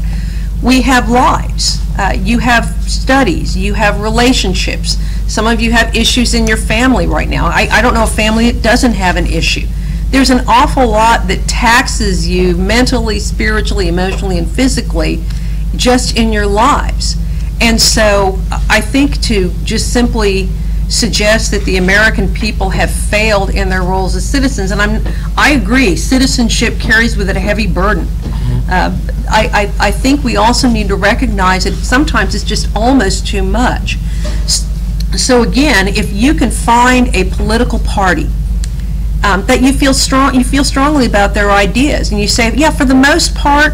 We have lives. You have studies. You have relationships. Some of you have issues in your family right now. I don't know a family that doesn't have an issue. There's an awful lot that taxes you mentally, spiritually, emotionally, and physically just in your lives. And so I think to just simply suggest that the American people have failed in their roles as citizens, and I agree, citizenship carries with it a heavy burden. I think we also need to recognize that sometimes it's just almost too much. So again, if you can find a political party that you feel strongly about their ideas, and you say, yeah, for the most part,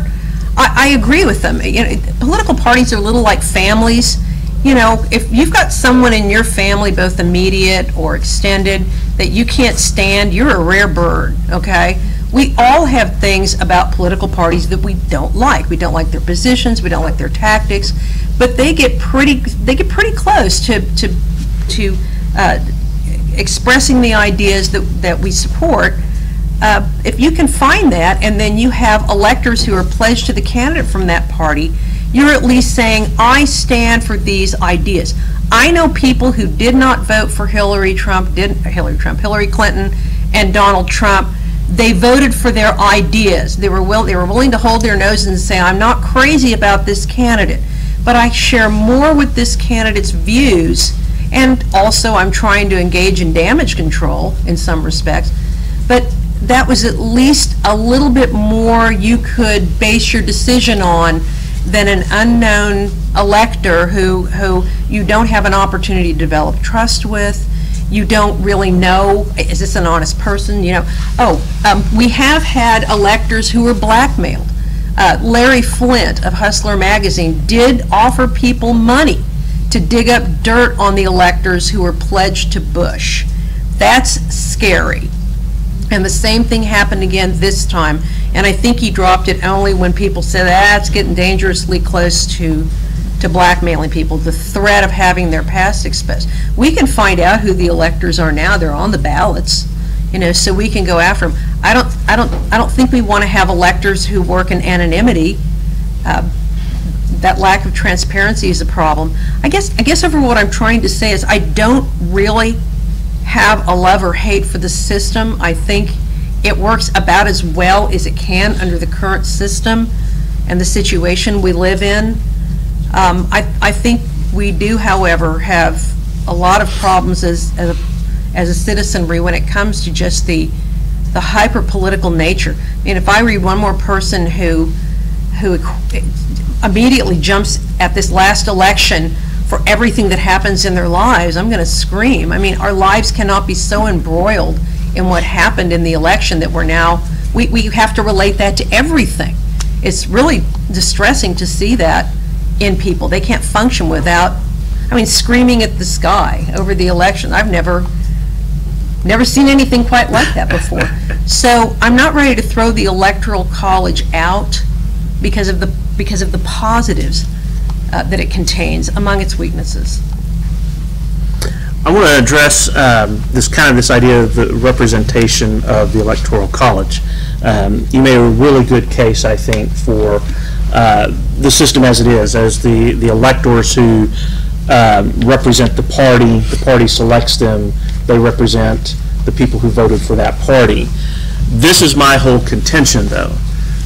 I agree with them. You know, political parties are a little like families. You know, if you've got someone in your family, both immediate or extended, that you can't stand, you're a rare bird, okay? We all have things about political parties that we don't like. We don't like their positions, we don't like their tactics, but they get pretty close to expressing the ideas that we support. If you can find that, and then you have electors who are pledged to the candidate from that party, you're at least saying, I stand for these ideas. I know people who did not vote for Hillary Clinton and Donald Trump. They voted for their ideas. They were willing to hold their noses and say, I'm not crazy about this candidate, but I share more with this candidate's views, and also I'm trying to engage in damage control in some respects. But that was at least a little bit more you could base your decision on than an unknown elector who you don't have an opportunity to develop trust with, you don't really know, is this an honest person, you know? We have had electors who were blackmailed. Larry Flint of Hustler magazine did offer people money to dig up dirt on the electors who were pledged to Bush. That's scary. And the same thing happened again this time. And I think he dropped it only when people said, it's getting dangerously close to blackmailing people, the threat of having their past exposed. We can find out who the electors are now. They're on the ballots, you know, so we can go after them. I don't think we want to have electors who work in anonymity. That lack of transparency is a problem. I guess over what I'm trying to say is I don't really have a love or hate for the system. I think it works about as well as it can under the current system and the situation we live in. I think we do, however, have a lot of problems as a citizenry when it comes to just the hyper-political nature. I mean, if I read one more person who immediately jumps at this last election for everything that happens in their lives, I'm going to scream. I mean, our lives cannot be so embroiled in what happened in the election that we have to relate that to everything. It's really distressing to see that in people. They can't function without, screaming at the sky over the election. I've never seen anything quite like that before. So I'm not ready to throw the Electoral College out because of the positives that it contains among its weaknesses. I want to address this idea of the representation of the Electoral College. You made a really good case, I think, for the system as it is, as the electors who represent the party selects them, they represent the people who voted for that party. This is my whole contention, though.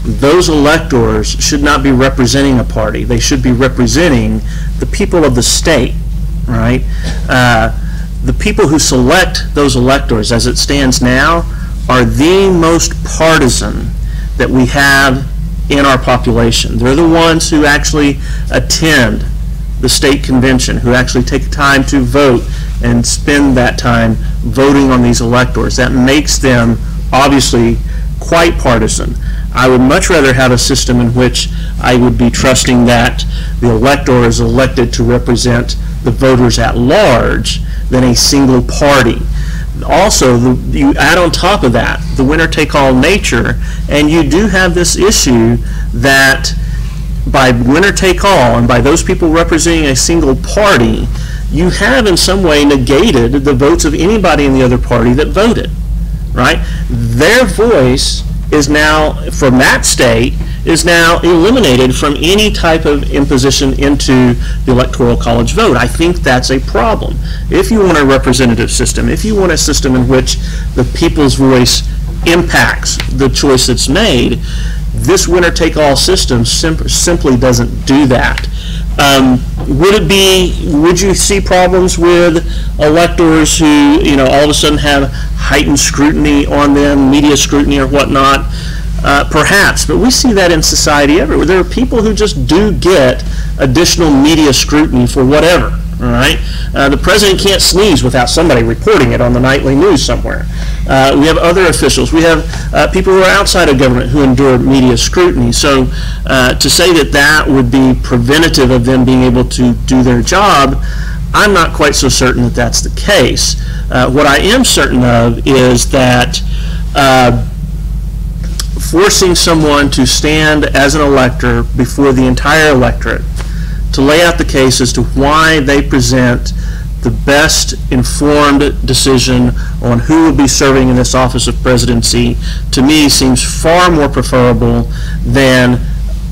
Those electors should not be representing a party. They should be representing the people of the state, right? The people who select those electors, as it stands now, are the most partisan that we have in our population. They're the ones who actually attend the state convention, who actually take time to vote and spend that time voting on these electors. That makes them obviously quite partisan. I would much rather have a system in which I would be trusting that the elector is elected to represent the voters at large than a single party. Also, you add on top of that the winner-take-all nature, and you do have this issue that by winner-take-all and by those people representing a single party, you have in some way negated the votes of anybody in the other party that voted, right? Their voice is now, from that state, is now eliminated from any type of imposition into the Electoral College vote. I think that's a problem. If you want a representative system, if you want a system in which the people's voice impacts the choice that's made, this winner-take-all system simply doesn't do that. Would you see problems with electors who, all of a sudden have heightened scrutiny on them, media scrutiny or whatnot? Perhaps, but we see that in society everywhere. There are people who just do get additional media scrutiny for whatever, all right? The president can't sneeze without somebody reporting it on the nightly news somewhere. We have other officials. We have people who are outside of government who endure media scrutiny. So to say that that would be preventative of them being able to do their job, I'm not quite so certain that that's the case. What I am certain of is that forcing someone to stand as an elector before the entire electorate to lay out the case as to why they present the best informed decision on who will be serving in this office of presidency, to me seems far more preferable than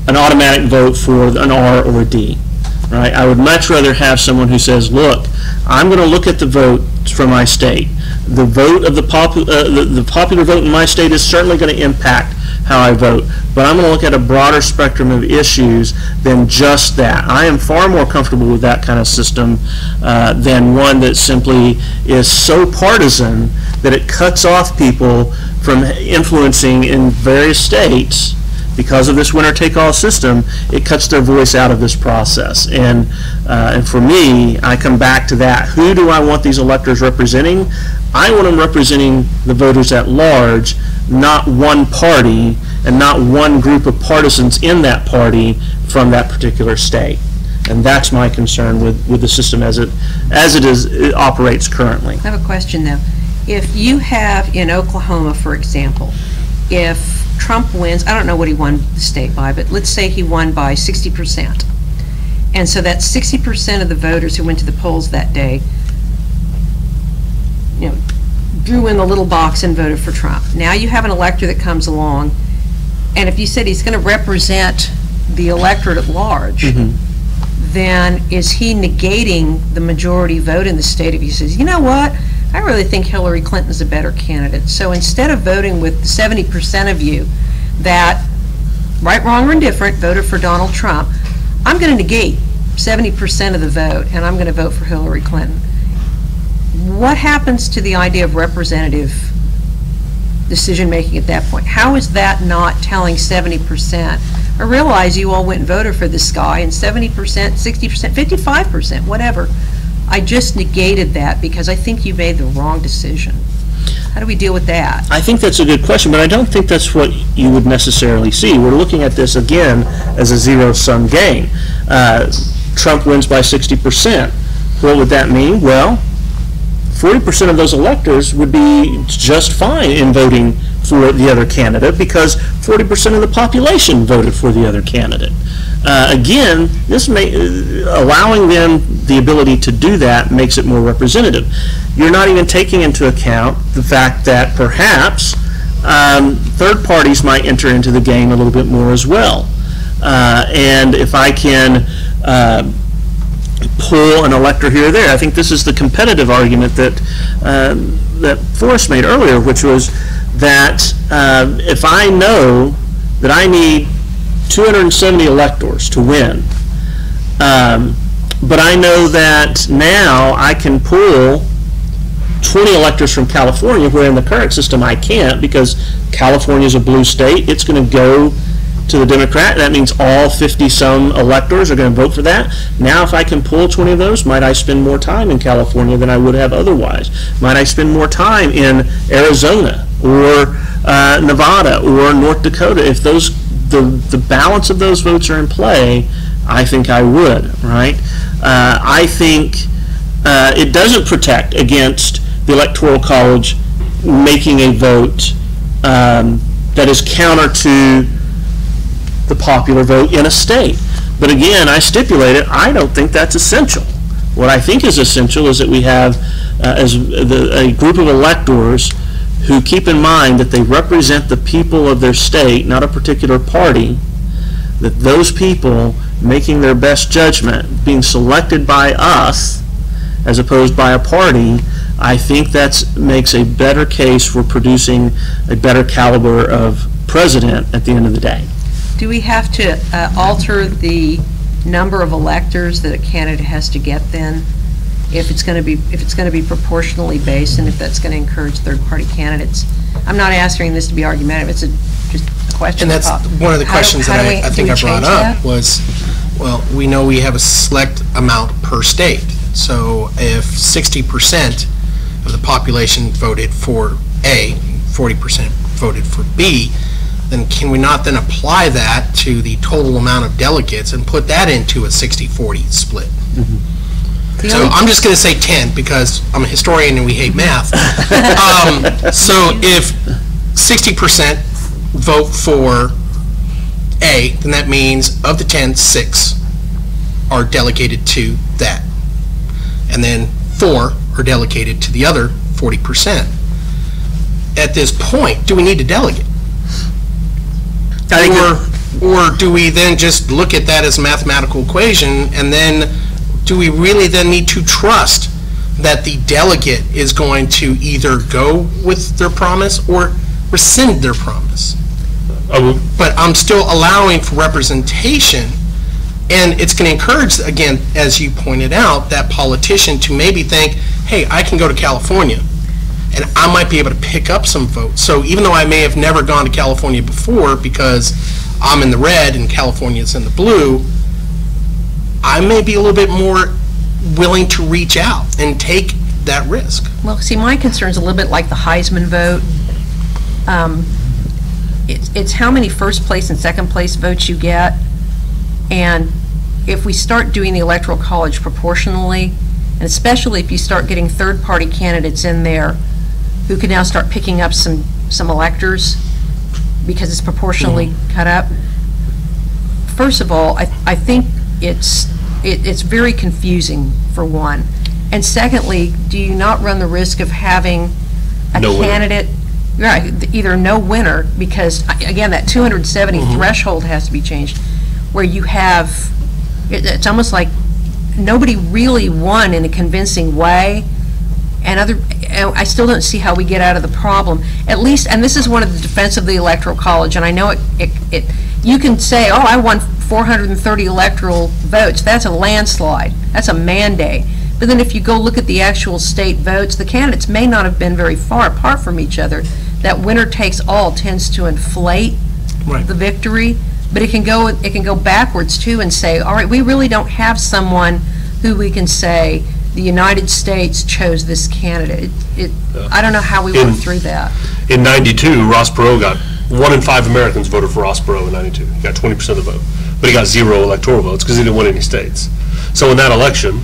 an automatic vote for an R or a D. Right? I would much rather have someone who says, look, I'm going to look at the vote from my state. The vote of the popular vote in my state is certainly going to impact how I vote, but I'm going to look at a broader spectrum of issues than just that. I am far more comfortable with that kind of system than one that simply is so partisan that it cuts off people from influencing in various states because of this winner-take-all system, it cuts their voice out of this process. And for me, I come back to that. Who do I want these electors representing? I want them representing the voters at large, not one party and not one group of partisans in that party from that particular state. And that's my concern with the system as it operates currently. I have a question, though. If you have, in Oklahoma, for example, if Trump wins, I don't know what he won the state by, but let's say he won by 60%. And so that 60% of the voters who went to the polls that day, drew in the little box and voted for Trump. Now you have an elector that comes along, and if you said he's going to represent the electorate at large, then is he negating the majority vote in the state if he says, you know what, I really think Hillary Clinton's a better candidate. So instead of voting with 70% of you that, right, wrong, or indifferent, voted for Donald Trump, I'm going to negate 70% of the vote, and I'm going to vote for Hillary Clinton. What happens to the idea of representative decision-making at that point? How is that not telling 70%? I realize you all went and voted for this guy, and 70%, 60%, 55%, whatever. I just negated that because I think you made the wrong decision. How do we deal with that? I think that's a good question, but I don't think that's what you would necessarily see. We're looking at this, again, as a zero-sum game. Trump wins by 60%. What would that mean? Well, 40% of those electors would be just fine in voting for the other candidate because 40% of the population voted for the other candidate. Again, this allowing them the ability to do that makes it more representative. You're not even taking into account the fact that perhaps third parties might enter into the game a little bit more as well. And if I can pull an elector here or there. I think this is the competitive argument that that Forrest made earlier, which was that if I know that I need 270 electors to win, but I know that now I can pull 20 electors from California, where in the current system I can't because California is a blue state. It's going to go to the Democrat. That means all 50-some electors are going to vote for that. Now if I can pull 20 of those, might I spend more time in California than I would have otherwise? Might I spend more time in Arizona or Nevada or North Dakota? If the balance of those votes are in play, I think I would, right? I think it doesn't protect against the Electoral College making a vote that is counter to the popular vote in a state. But again, I stipulated, I don't think that's essential. What I think is essential is that we have a group of electors who keep in mind that they represent the people of their state, not a particular party, that those people making their best judgment, being selected by us as opposed by a party, I think that makes a better case for producing a better caliber of president at the end of the day. Do we have to alter the number of electors that a candidate has to get then, if it's going to be proportionally based, and if that's going to encourage third-party candidates? I'm not asking this to be argumentative. It's just a question. And that's one of the questions that I think I brought up was, well, we know we have a select amount per state. So if 60% of the population voted for A, 40% voted for B, then can we not then apply that to the total amount of delegates and put that into a 60-40 split? Mm-hmm. So I'm just going to say 10 because I'm a historian and we hate math. So if 60% vote for A, then that means of the 10, 6 are delegated to that. And then 4 are delegated to the other 40%. At this point, do we need to delegate? Or do we then just look at that as a mathematical equation, and then do we really then need to trust that the delegate is going to either go with their promise or rescind their promise? But I'm still allowing for representation, and it's going to encourage, again, as you pointed out, that politician to maybe think, hey, I can go to California and I might be able to pick up some votes. So even though I may have never gone to California before because I'm in the red and California's in the blue, I may be a little bit more willing to reach out and take that risk. Well, see, my concern is a little bit like the Heisman vote. It's how many first place and second place votes you get, and if we start doing the Electoral College proportionally, and especially if you start getting third-party candidates in there who can now start picking up some electors because it's proportionally cut up. First of all, I think it's very confusing, for one. And secondly, do you not run the risk of having a candidate, right, either no winner, because, again, that 270 threshold has to be changed, where you have, it's almost like nobody really won in a convincing way, and I still don't see how we get out of the problem. At least, and this is one of the defense of the Electoral College, and I know you can say, oh, I won 430 electoral votes. That's a landslide. That's a mandate. But then if you go look at the actual state votes, the candidates may not have been very far apart from each other. That winner takes all tends to inflate the victory, but it can go backwards too and say, all right, we really don't have someone who we can say the United States chose this candidate. I don't know how we work through that. In 92, Ross Perot got 1 in 5 Americans voted for Ross Perot in 92. He got 20% of the vote, but he got 0 electoral votes because he didn't win any states. So in that election,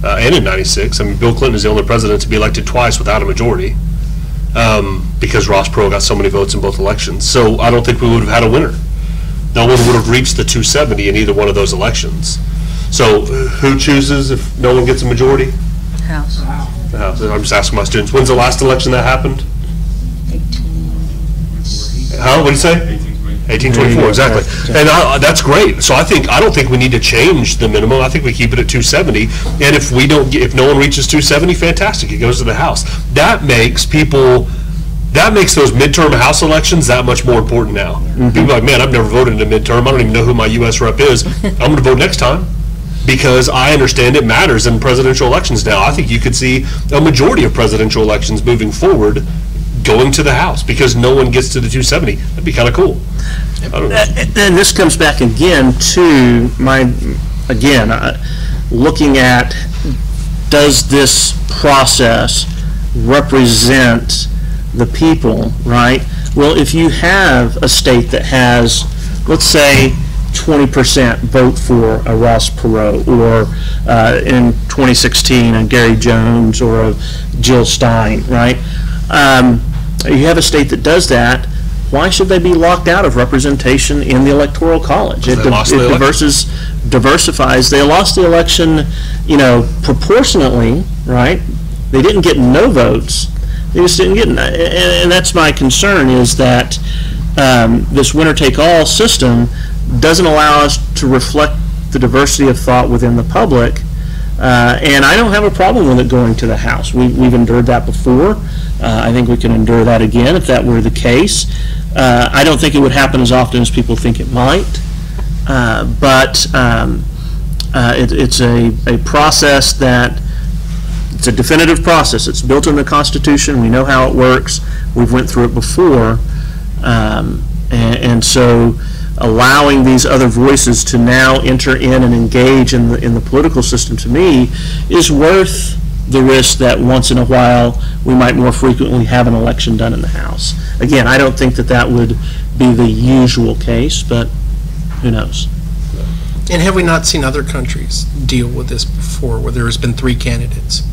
and in 96, I mean, Bill Clinton is the only president to be elected twice without a majority because Ross Perot got so many votes in both elections. So I don't think we would have had a winner. No one would have reached the 270 in either one of those elections. So who chooses if no one gets a majority? House. The House. I'm just asking my students, when's the last election that happened? 18. How? What did you say? 1824, exactly. And that's great. So I don't think we need to change the minimum. I think we keep it at 270. And if no one reaches 270, fantastic. It goes to the House. That makes those midterm House elections that much more important now. People are like, man, I've never voted in a midterm. I don't even know who my U.S. rep is. I'm going to vote next time because I understand it matters in presidential elections now. I think you could see a majority of presidential elections moving forward going to the House because no one gets to the 270. That'd be kind of cool. I don't know. And this comes back again to looking at, does this process represent the people, right? Well, if you have a state that has, let's say, 20% vote for a Ross Perot, or in 2016 a Gary Jones or a Jill Stein, right? You have a state that does that. Why should they be locked out of representation in the Electoral College? It diversifies. They lost the election, proportionately, right? They didn't get no votes. They just didn't get, and that's my concern, is that this winner-take-all system doesn't allow us to reflect the diversity of thought within the public, and I don't have a problem with it going to the House. We've endured that before. I think we can endure that again if that were the case. I don't think it would happen as often as people think it might, but it's a process that, it's a definitive process. It's built in the Constitution. We know how it works. We've went through it before. And so allowing these other voices to now enter in and engage in the political system, to me, is worth the risk that once in a while we might more frequently have an election done in the House. Again, I don't think that would be the usual case, but who knows? And have we not seen other countries deal with this before, where there has been 3 candidates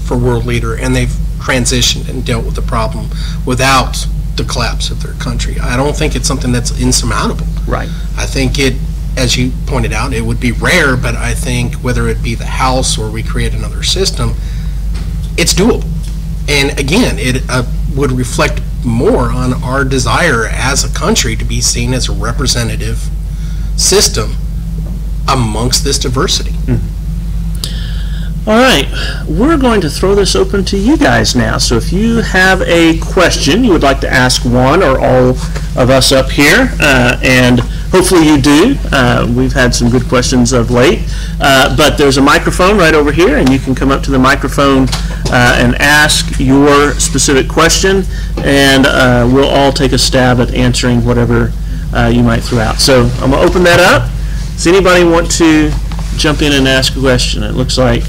for world leader, and they've transitioned and dealt with the problem without the collapse of their country? I don't think it's something that's insurmountable. Right. I think it, as you pointed out, it would be rare, but I think whether it be the House or we create another system, it's doable. And again, it would reflect more on our desire as a country to be seen as a representative system amongst this diversity. All right, we're going to throw this open to you guys now. So if you have a question you would like to ask one or all of us up here, and hopefully you do. We've had some good questions of late. But there's a microphone right over here, and you can come up to the microphone and ask your specific question, and we'll all take a stab at answering whatever you might throw out. So I'm going to open that up. Does anybody want to jump in and ask a question? It looks like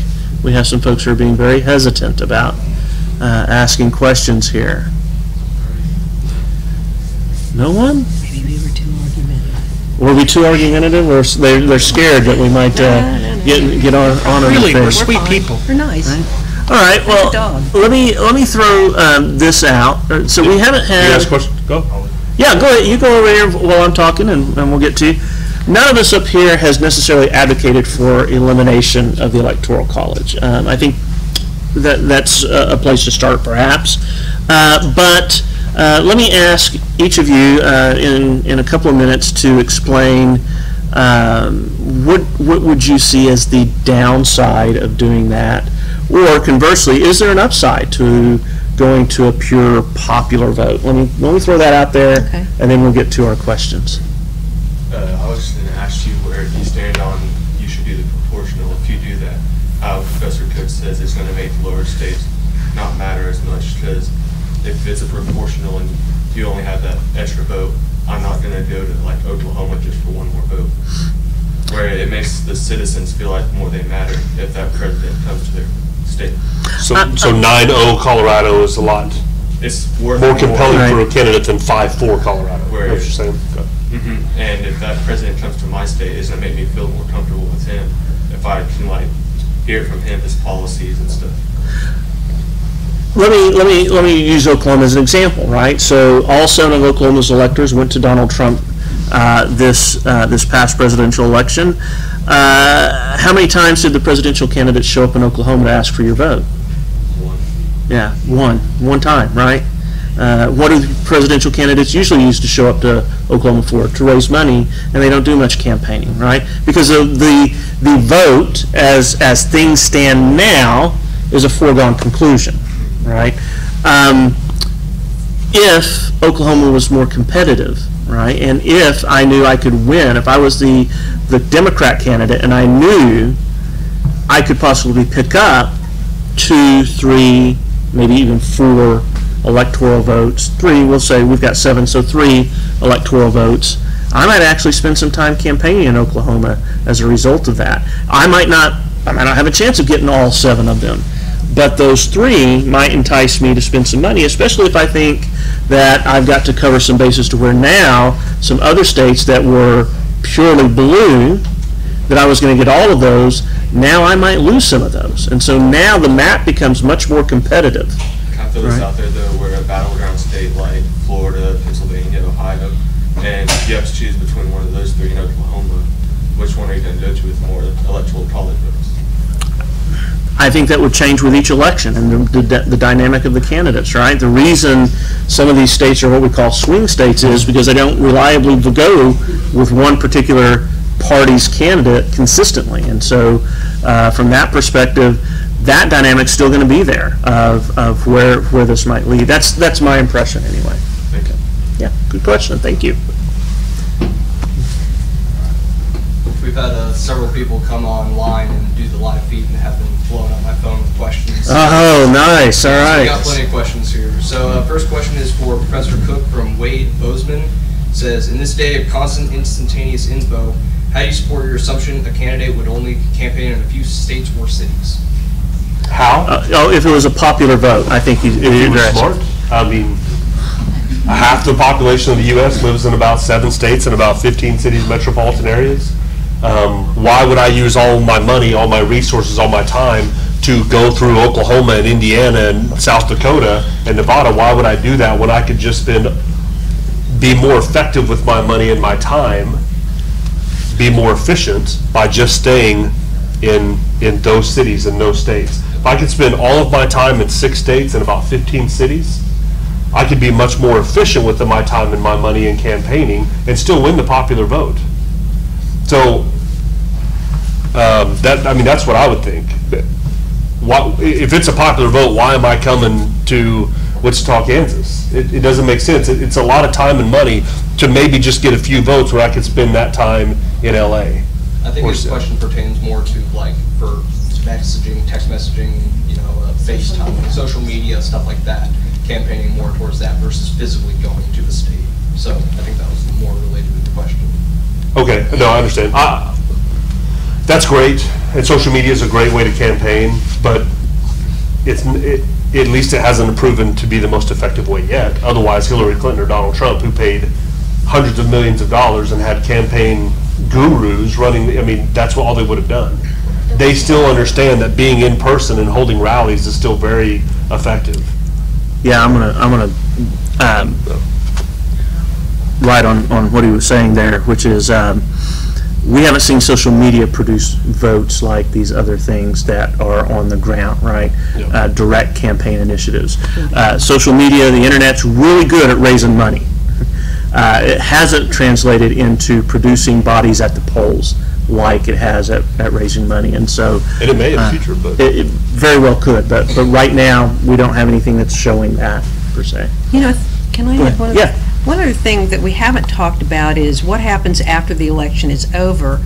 we have some folks who are being very hesitant about asking questions here. No one? Maybe we were too argumentative. Were we too argumentative? Or they're scared that we might get on Really, their we're face? sweet people. We're nice. All right. Well, dog. let me throw this out. So we haven't had. You ask a question? Go. Yeah, go ahead. You go over here while I'm talking, and we'll get to you. None of us up here has necessarily advocated for elimination of the Electoral College. I think that's a place to start, perhaps. But let me ask each of you in a couple of minutes to explain what would you see as the downside of doing that, or conversely, is there an upside to going to a pure popular vote? Let me throw that out there, Okay. and then we'll get to our questions. I was just going to ask you where you stand on you should do the proportional. If you do that, how Professor Cooke says it's going to make the lower states not matter as much, because if it's a proportional and you only have that extra vote, I'm not going to go to like Oklahoma just for one more vote. Where it makes the citizens feel like more they matter if that president comes to their state. So 9-0 Colorado is a lot It's worth more compelling Right. for a candidate than 5-4 Colorado. Where- That's what you're saying. Okay. And if that president comes to my state, it's going to make me feel more comfortable with him if I can like hear from him his policies and stuff. Let me use Oklahoma as an example, right? So all 7 of Oklahoma's electors went to Donald Trump this past presidential election. How many times did the presidential candidates show up in Oklahoma to ask for your vote? One. Yeah, one time, right? What do the presidential candidates usually use to show up to Oklahoma for? To raise money, and they don't do much campaigning, right? Because of the vote, as things stand now, is a foregone conclusion, right? If Oklahoma was more competitive, right, and if I knew I could win, if I was the Democrat candidate and I knew I could possibly pick up 2, 3, maybe even 4 electoral votes, 3, we'll say we've got 7, so 3 electoral votes, I might actually spend some time campaigning in Oklahoma as a result of that. I might not have a chance of getting all 7 of them, but those 3 might entice me to spend some money, especially if I think that I've got to cover some bases to where now some other states that were purely blue, that I was going to get all of those, now I might lose some of those. And so now the map becomes much more competitive. Can I throw this out there though, where a battleground state like Florida, Pennsylvania, Ohio, and you have to choose between one of those 3 in Oklahoma, which one are you going to go to with more electoral college votes? I think that would change with each election and the dynamic of the candidates, right? The reason some of these states are what we call swing states is because they don't reliably go with one particular party's candidate consistently. And so from that perspective, that dynamic's still going to be there of where this might lead. That's my impression anyway. Thank you. Yeah, good question. Thank you. We've had several people come online and do the live feed and have been blowing up my phone with questions. Oh, nice. All So right. we got plenty of questions here. So first question is for Professor Cooke from Wade Bozeman. It says, in this day of constant instantaneous info, how do you support your assumption a candidate would only campaign in a few states or cities? How? If it was a popular vote, I think He was smart. I mean, half the population of the U.S. lives in about 7 states and about 15 cities, metropolitan areas. Why would I use all my money, all my resources, all my time to go through Oklahoma and Indiana and South Dakota and Nevada? Why would I do that when I could just be more effective with my money and my time, be more efficient by just staying in those cities and those states? If I could spend all of my time in 6 states and about 15 cities, I could be much more efficient with my time and my money in campaigning and still win the popular vote. So that's what I would think. If it's a popular vote, why am I coming to Wichita, Kansas? It doesn't make sense. It's a lot of time and money to maybe just get a few votes where I could spend that time in LA. I think this question pertains more to like for messaging, text messaging, FaceTime, social media, stuff like that, campaigning more towards that versus physically going to the state. So I think that was more related to the question. Okay, no, I understand. That's great, and social media is a great way to campaign, but at least it hasn't proven to be the most effective way yet. Otherwise, Hillary Clinton or Donald Trump, who paid hundreds of millions of dollars and had campaign gurus running, I mean, that's what all they would have done. They still understand that being in person and holding rallies is still very effective. Yeah, I'm gonna right on what he was saying there, which is we haven't seen social media produce votes like these other things that are on the ground, right? Yep. Direct campaign initiatives. Social media, the internet's really good at raising money. It hasn't translated into producing bodies at the polls like it has at raising money, and so. And it may in the future, but. It very well could, but right now we don't have anything that's showing that per se. You know, can I add one? Yeah. One other thing that we haven't talked about is what happens after the election is over,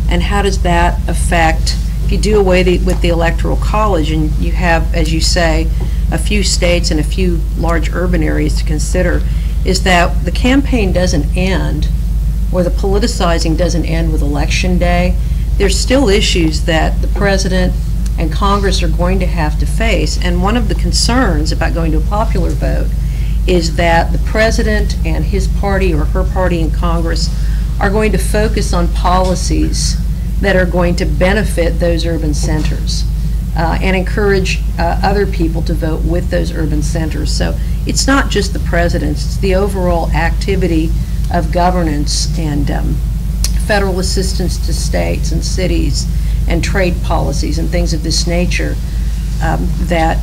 and how does that affect, if you do away with the Electoral College and you have, as you say, a few states and a few large urban areas to consider, is that the campaign doesn't end, or the politicizing doesn't end with Election Day. There's still issues that the President and Congress are going to have to face, and one of the concerns about going to a popular vote is that the President and his party or her party in Congress are going to focus on policies that are going to benefit those urban centers and encourage other people to vote with those urban centers. So it's not just the President, it's the overall activity of governance and federal assistance to states and cities and trade policies and things of this nature that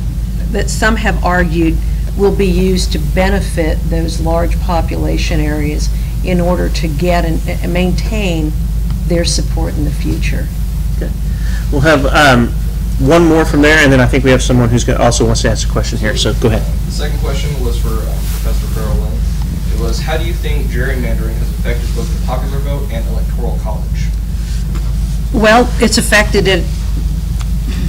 some have argued will be used to benefit those large population areas in order to get and maintain their support in the future. Okay. We'll have one more from there, and then I think we have someone who's also wants to ask a question here, so go ahead. The second question was for Professor Ferrell-Lynn. It was, how do you think gerrymandering has affected both the popular vote and Electoral College? Well, it's affected it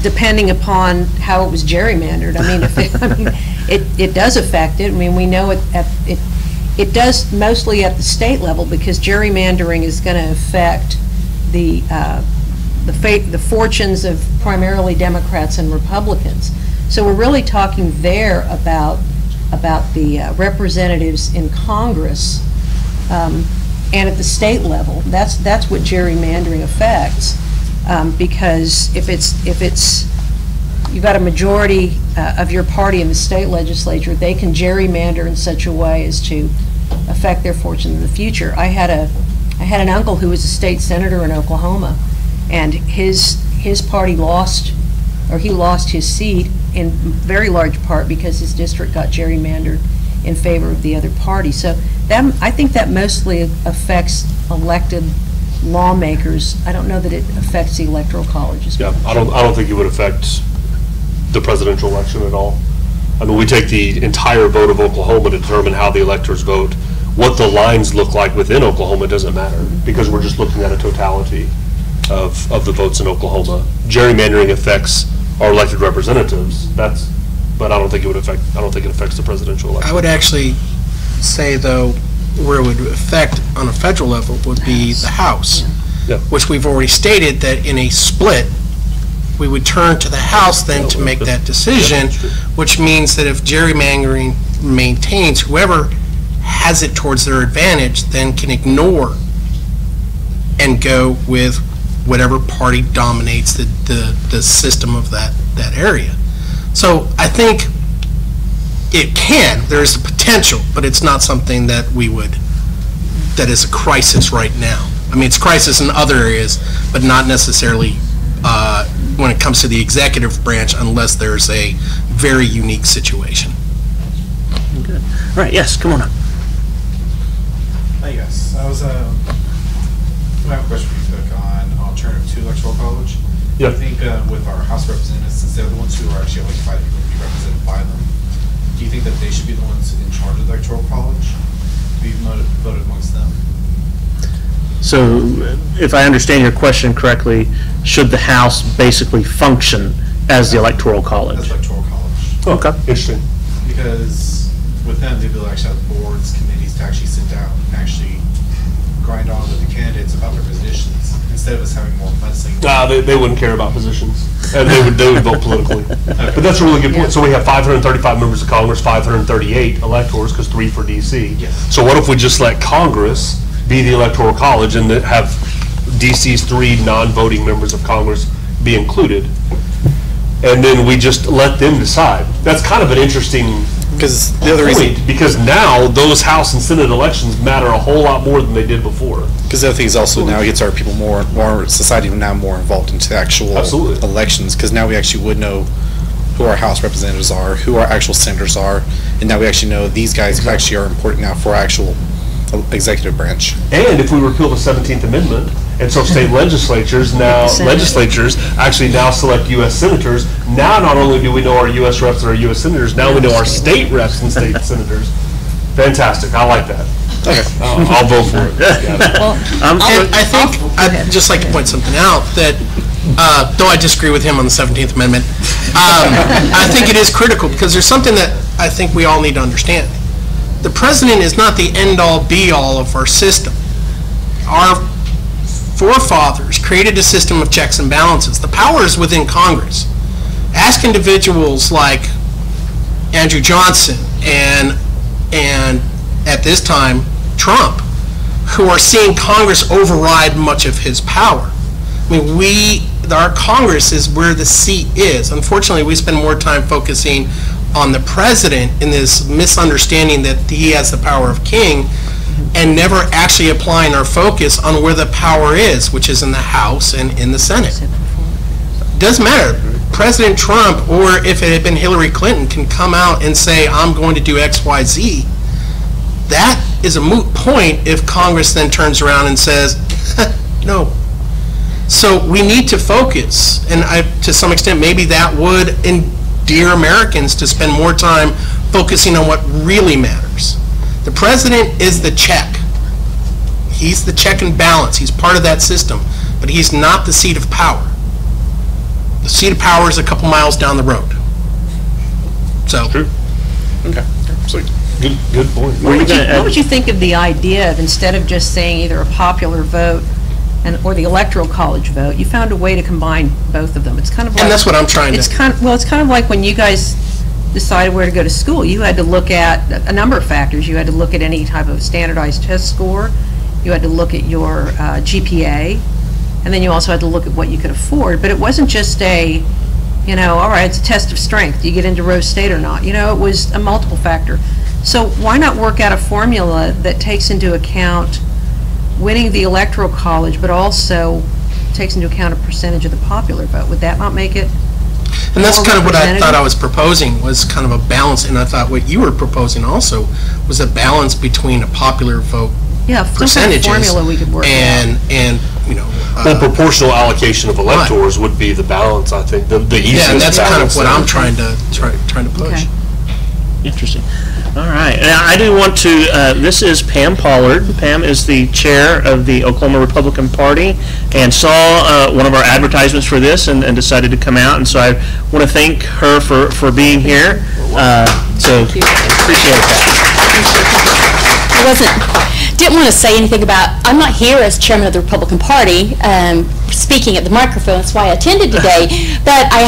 depending upon how it was gerrymandered. I mean, it does affect it. I mean, we know it does mostly at the state level, because gerrymandering is going to affect the fortunes of primarily Democrats and Republicans. So we're really talking there about the representatives in Congress and at the state level. That's what gerrymandering affects, because if it's you've got a majority of your party in the state legislature, they can gerrymander in such a way as to affect their fortune in the future. I had an uncle who was a state senator in Oklahoma, and his party lost, or he lost his seat in very large part because his district got gerrymandered in favor of the other party. So I think that mostly affects elected lawmakers. I don't know that it affects the Electoral College as well. Yeah, I don't think it would affect the presidential election at all. I mean, we take the entire vote of Oklahoma to determine how the electors vote. What the lines look like within Oklahoma doesn't matter, because we're just looking at a totality of the votes in Oklahoma. Gerrymandering affects our elected representatives. But I don't think it would affect. I don't think it affects the presidential election. I would actually say, though, where it would affect on a federal level would be the House, which we've already stated that in a split, we would turn to the House then to make that decision, which means that if gerrymandering maintains, whoever has it towards their advantage then can ignore and go with whatever party dominates the system of that area. So I think it can, there's a potential, but it's not something that that is a crisis right now. I mean, it's a crisis in other areas, but not necessarily when it comes to the executive branch, unless there's a very unique situation. Good. All right, yes, come on up. Hi, guys. I have a question for you, Cooke, on alternative to Electoral College. Yeah. I think with our House representatives, since they're the ones who are actually elected by the people to be represented by them, do you think that they should be the ones in charge of the Electoral College, to be voted amongst them? So, if I understand your question correctly, should the House basically function as the Electoral College? As Electoral College. Okay. Interesting. Because with them, they'd be able to actually have boards, committees to actually sit down instead of us having more mudslinging. Nah, they wouldn't care about positions, and they would vote politically. But that's a really good point. So we have 535 members of Congress, 538 electors, because 3 for DC. Yes. So what if we just let Congress be the Electoral College and have DC's 3 non-voting members of Congress be included, and then we just let them decide? That's kind of an interesting Because the other reason, because now those House and Senate elections matter a whole lot more than they did before. Because the other thing is also now it gets our people more society now more involved into actual Absolutely. elections, because now we actually would know who our House representatives are, who our actual senators are, and now we actually know these guys actually are important now for our actual executive branch. And if we repeal the 17th Amendment, and so state legislatures actually now select U.S. senators, now not only do we know our U.S. reps and our U.S. senators, now we know our state reps and state senators. Fantastic. I like that. Okay. I'll vote for it. Well, and I think I'd just like to point something out that, though I disagree with him on the 17th Amendment, I think it is critical because there's something that I think we all need to understand. The president is not the end-all, be-all of our system. Our forefathers created a system of checks and balances. The power is within Congress. Ask individuals like Andrew Johnson and at this time, Trump, who are seeing Congress override much of his power. I mean, our Congress is where the seat is. Unfortunately, we spend more time focusing on the president in this misunderstanding that he has the power of king and never actually applying our focus on where the power is, which is in the House and in the Senate. Doesn't matter. President Trump, or if it had been Hillary Clinton, can come out and say, I'm going to do X, Y, Z. That is a moot point if Congress then turns around and says, no. So we need to focus, and to some extent maybe that would endear Americans to spend more time focusing on what really matters. The president is the check. He's the check and balance. He's part of that system, but he's not the seat of power. The seat of power is a couple miles down the road. So. True. Okay. Sweet. Good point. What would you think of the idea of, instead of just saying either a popular vote or the Electoral College vote, you found a way to combine both of them? It's kind of like, and that's what I'm trying to. It's kind of like when you guys decided where to go to school. You had to look at a number of factors. You had to look at any type of standardized test score. You had to look at your GPA, and then you also had to look at what you could afford. But it wasn't just a, all right, it's a test of strength. Do you get into Rose State or not? It was a multiple factor. So why not work out a formula that takes into account winning the Electoral College, but also takes into account a percentage of the popular vote? Would that not make it? And that's kind of what I thought I was proposing, was kind of a balance, and I thought what you were proposing also was a balance between a popular vote percentages kind of formula we could work and well, proportional allocation of electors would be the balance, I think, the easiest. Yeah, and that's kind of what I'm trying trying to push. Okay. Interesting. All right. Now, I do want to, this is Pam Pollard. Pam is the chair of the Oklahoma Republican Party and saw one of our advertisements for this and decided to come out. And so I want to thank her for being here. So appreciate that. Didn't want to say anything about, I'm not here as chairman of the Republican Party, speaking at the microphone. That's why I attended today. But I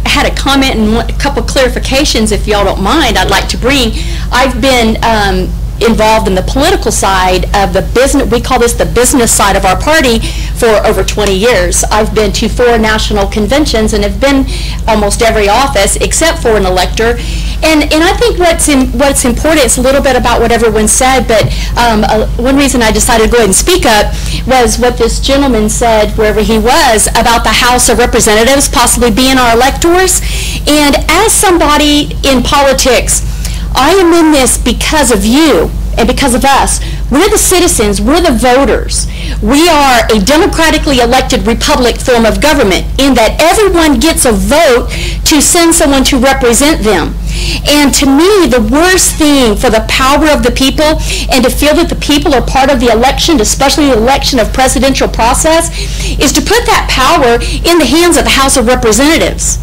had a comment and a couple clarifications, if y'all don't mind, I'd like to bring. I've been involved in the political side of the business, we call this the business side of our party, for over 20 years. I've been to 4 national conventions and have been almost every office except for an elector. And I think what's important, it's a little bit about what everyone said, but one reason I decided to go ahead and speak up was what this gentleman said wherever he was about the House of Representatives possibly being our electors. And as somebody in politics, I am in this because of you and because of us. We're the citizens, we're the voters. We are a democratically elected republic form of government in that everyone gets a vote to send someone to represent them. And to me, the worst thing for the power of the people and to feel that the people are part of the election, especially the election of presidential process, is to put that power in the hands of the House of Representatives.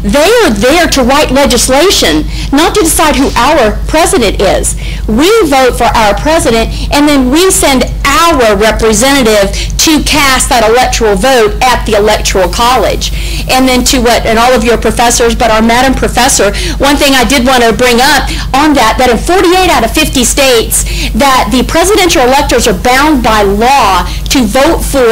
They are there to write legislation, not to decide who our president is. We vote for our president, and then we send our representative to cast that electoral vote at the Electoral College. And then to what, and all of your professors, but our Madam Professor, one thing I did want to bring up on that in 48 out of 50 states, that the presidential electors are bound by law to vote for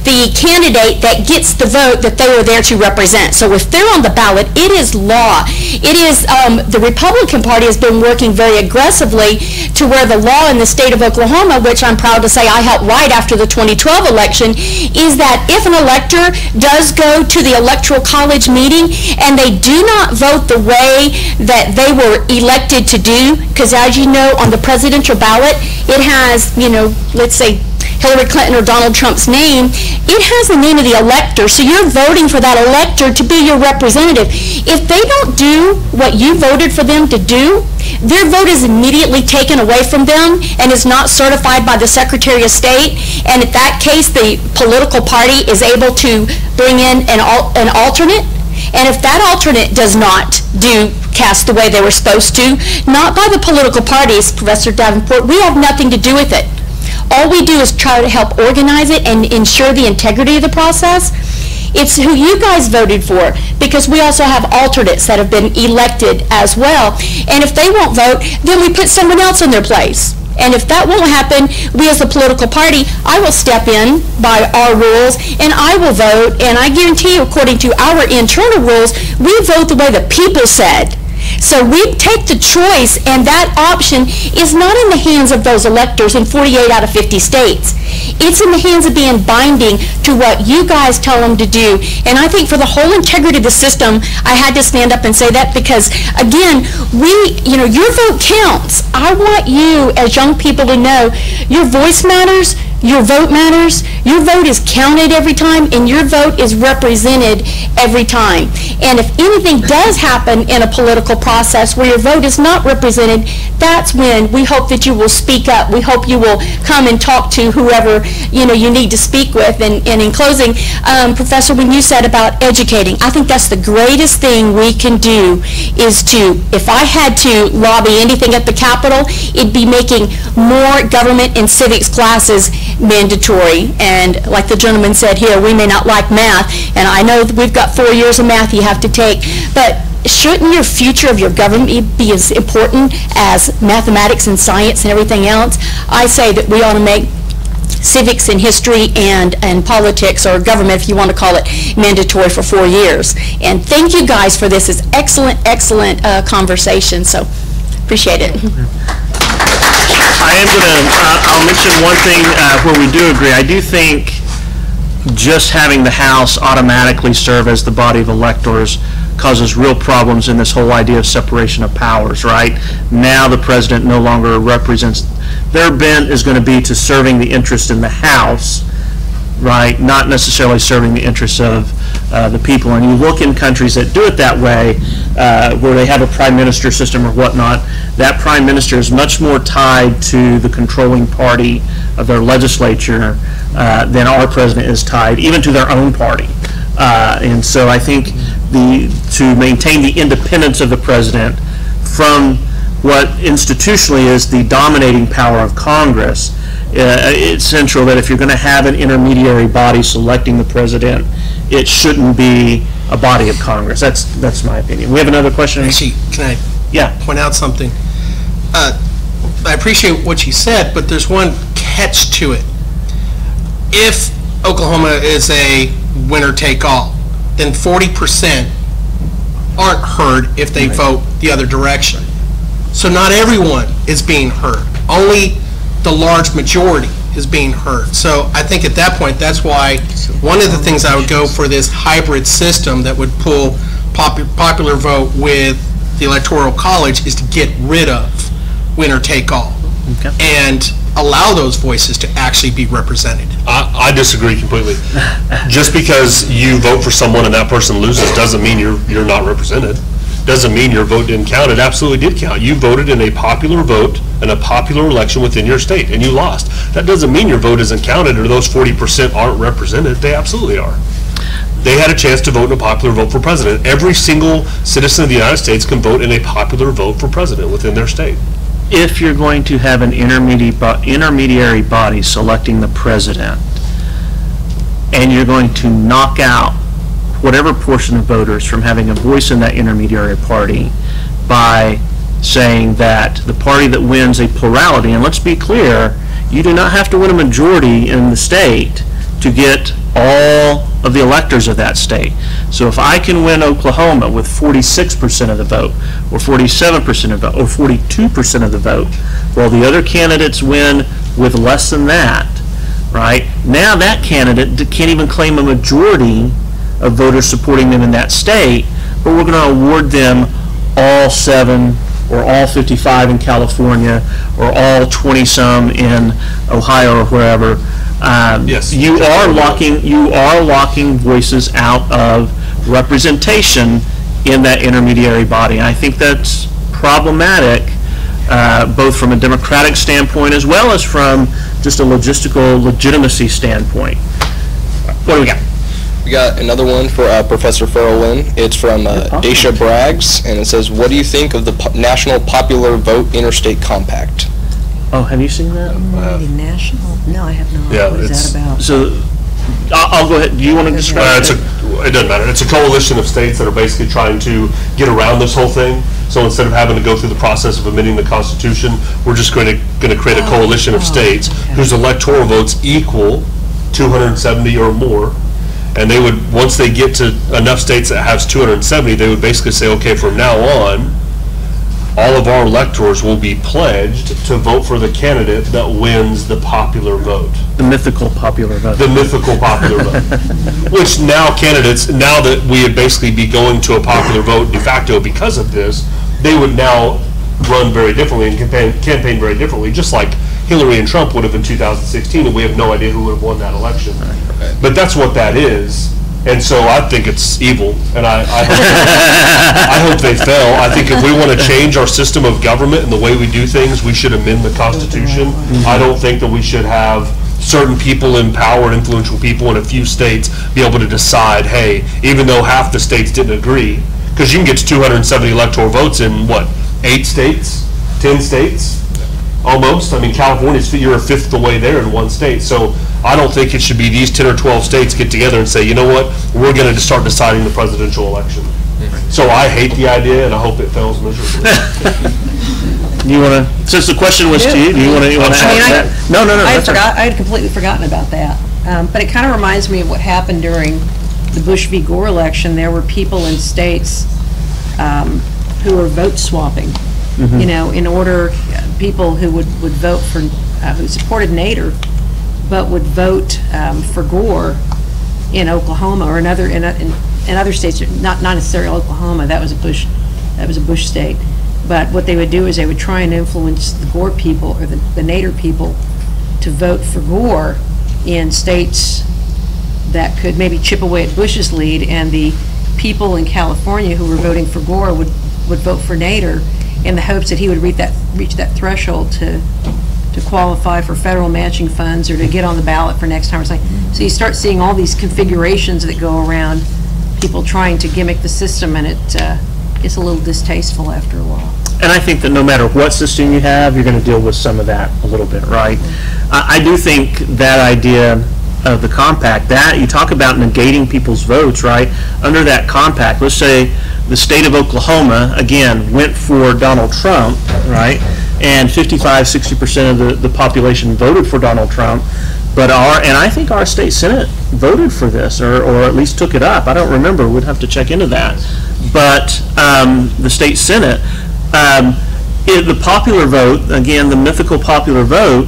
the candidate that gets the vote that they were there to represent. So if they're on the ballot, it is law. It is, the Republican Party has been working very aggressively to where the law in the state of Oklahoma, which I'm proud to say I helped write after the 2012 election, is that if an elector does go to the Electoral College meeting and they do not vote the way that they were elected to do, because as you know, on the presidential ballot, it has, let's say, Hillary Clinton or Donald Trump's name, it has the name of the elector, so you're voting for that elector to be your representative. If they don't do what you voted for them to do, their vote is immediately taken away from them and is not certified by the Secretary of State, and in that case, the political party is able to bring in an alternate. And if that alternate does not cast the way they were supposed to, not by the political parties, Professor Davenport, we have nothing to do with it. All we do is try to help organize it and ensure the integrity of the process. It's who you guys voted for, because we also have alternates that have been elected as well. And if they won't vote, then we put someone else in their place. And if that won't happen, we as a political party, I will step in by our rules and I will vote. And I guarantee you, according to our internal rules, we vote the way the people said. So we take the choice, and that option is not in the hands of those electors in 48 out of 50 states. It's in the hands of being binding to what you guys tell them to do. And I think for the whole integrity of the system, I had to stand up and say that because, again, your vote counts. I want you as young people to know your voice matters, your vote matters, your vote is counted every time, and your vote is represented every time. And if anything does happen in a political process where your vote is not represented, that's when we hope that you will speak up. We hope you will come and talk to whoever you need to speak with. And in closing, Professor, when you said about educating, I think that's the greatest thing we can do is to, if I had to lobby anything at the Capitol, it'd be making more government and civics classes mandatory. And like the gentleman said here, we may not like math, and I know that we've got 4 years of math you have to take, but shouldn't your future of your government be as important as mathematics and science and everything else? I say that we ought to make civics and history and politics, or government if you want to call it, mandatory for 4 years. And thank you guys for this. It's excellent conversation, so appreciate it. I'll mention one thing where we do agree. I do think just having the House automatically serve as the body of electors causes real problems in this whole idea of separation of powers, right? Now the president no longer represents, their bent is going to be to serving the interest in the House, right? Not necessarily serving the interests of the people. And you look in countries that do it that way, where they have a prime minister system or whatnot, that prime minister is much more tied to the controlling party of their legislature than our president is tied, even to their own party. And so I think to maintain the independence of the president from what institutionally is the dominating power of Congress, it's central that if you're going to have an intermediary body selecting the president, it shouldn't be a body of Congress. That's my opinion. We have another question? Actually, can I point out something? I appreciate what you said, but there's one catch to it. If Oklahoma is a winner-take-all, then 40% aren't heard if they vote the other direction. So not everyone is being heard. Only the large majority is being heard. So I think at that point, that's why one of the things I would go for this hybrid system that would pull popular vote with the Electoral College is to get rid of winner-take-all and allow those voices to actually be represented. I disagree completely. Just because you vote for someone and that person loses doesn't mean you're not represented. Doesn't mean your vote didn't count. It absolutely did count. You voted in a popular vote in a popular election within your state, and you lost. That doesn't mean your vote isn't counted or those 40% aren't represented. They absolutely are. they had a chance to vote in a popular vote for president. Every single citizen of the United States can vote in a popular vote for president within their state. If you're going to have an intermediary body selecting the president, and you're going to knock out whatever portion of voters from having a voice in that intermediary party by saying that the party that wins a plurality, and let's be clear, you do not have to win a majority in the state to get all of the electors of that state. So if I can win Oklahoma with 46% of the vote, or 47% of the vote, or 42% of the vote, while the other candidates win with less than that, right? Now that candidate can't even claim a majority of voters supporting them in that state, but we're going to award them all 7 or all 55 in California or all 20-some in Ohio or wherever. Yes. You are locking voices out of representation in that intermediary body. And I think that's problematic, both from a democratic standpoint as well as from just a logistical legitimacy standpoint. What do we got? We got another one for Professor Ferrell-Lynn. It's from Aisha Braggs, and it says, what do you think of the National Popular Vote Interstate Compact? Oh, have you seen that? National? No, I have not. Yeah, What is that about? So, I'll go ahead. Do you want to describe it? It doesn't matter. It's a coalition of states that are basically trying to get around this whole thing. So instead of having to go through the process of amending the Constitution, we're just going to create a coalition of states whose electoral votes equal 270 or more. And they would, once they get to enough states that has 270, they would basically say, okay, from now on, all of our electors will be pledged to vote for the candidate that wins the popular vote. The mythical popular vote. The mythical popular vote. Which now candidates, now that we would basically be going to a popular vote de facto because of this, they would now run very differently and campaign very differently, just like Hillary and Trump would have in 2016, and we have no idea who would have won that election. But that's what that is. And so I think it's evil, and I hope they fail. I think if we want to change our system of government and the way we do things, we should amend the Constitution. I don't think that we should have certain people in power and influential people in a few states be able to decide, hey, even though half the states didn't agree, because you can get to 270 electoral votes in, what, 8 states, 10 states? Almost. I mean, California's, you're a fifth the way there in one state. So I don't think it should be these 10 or 12 states get together and say, you know what, we're going to start deciding the presidential election. So I hate the idea, and I hope it fails miserably. You want to, since the question was to you, do you want to add that? No. I had completely forgotten about that. But it kind of reminds me of what happened during the Bush v. Gore election. There were people in states who were vote swapping. Mm-hmm. You know, in order, people who would vote for, who supported Nader, but would vote for Gore in Oklahoma or in other states, not necessarily Oklahoma. That was a Bush state. But what they would do is they would try and influence the Gore people or the Nader people to vote for Gore in states that could maybe chip away at Bush's lead, and the people in California who were voting for Gore would vote for Nader in the hopes that he would reach that threshold to qualify for federal matching funds or to get on the ballot for next time or something. So you start seeing all these configurations that go around people trying to gimmick the system, and it's a little distasteful after a while. And I think that no matter what system you have, you're going to deal with some of that a little bit, right? I do think that idea of the compact, that you talk about negating people's votes, right? Under that compact, let's say the state of Oklahoma, again, went for Donald Trump, right? And 55-60% of the population voted for Donald Trump. But I think our state Senate voted for this, or at least took it up. I don't remember. We'd have to check into that. But the state Senate, the popular vote, again, the mythical popular vote,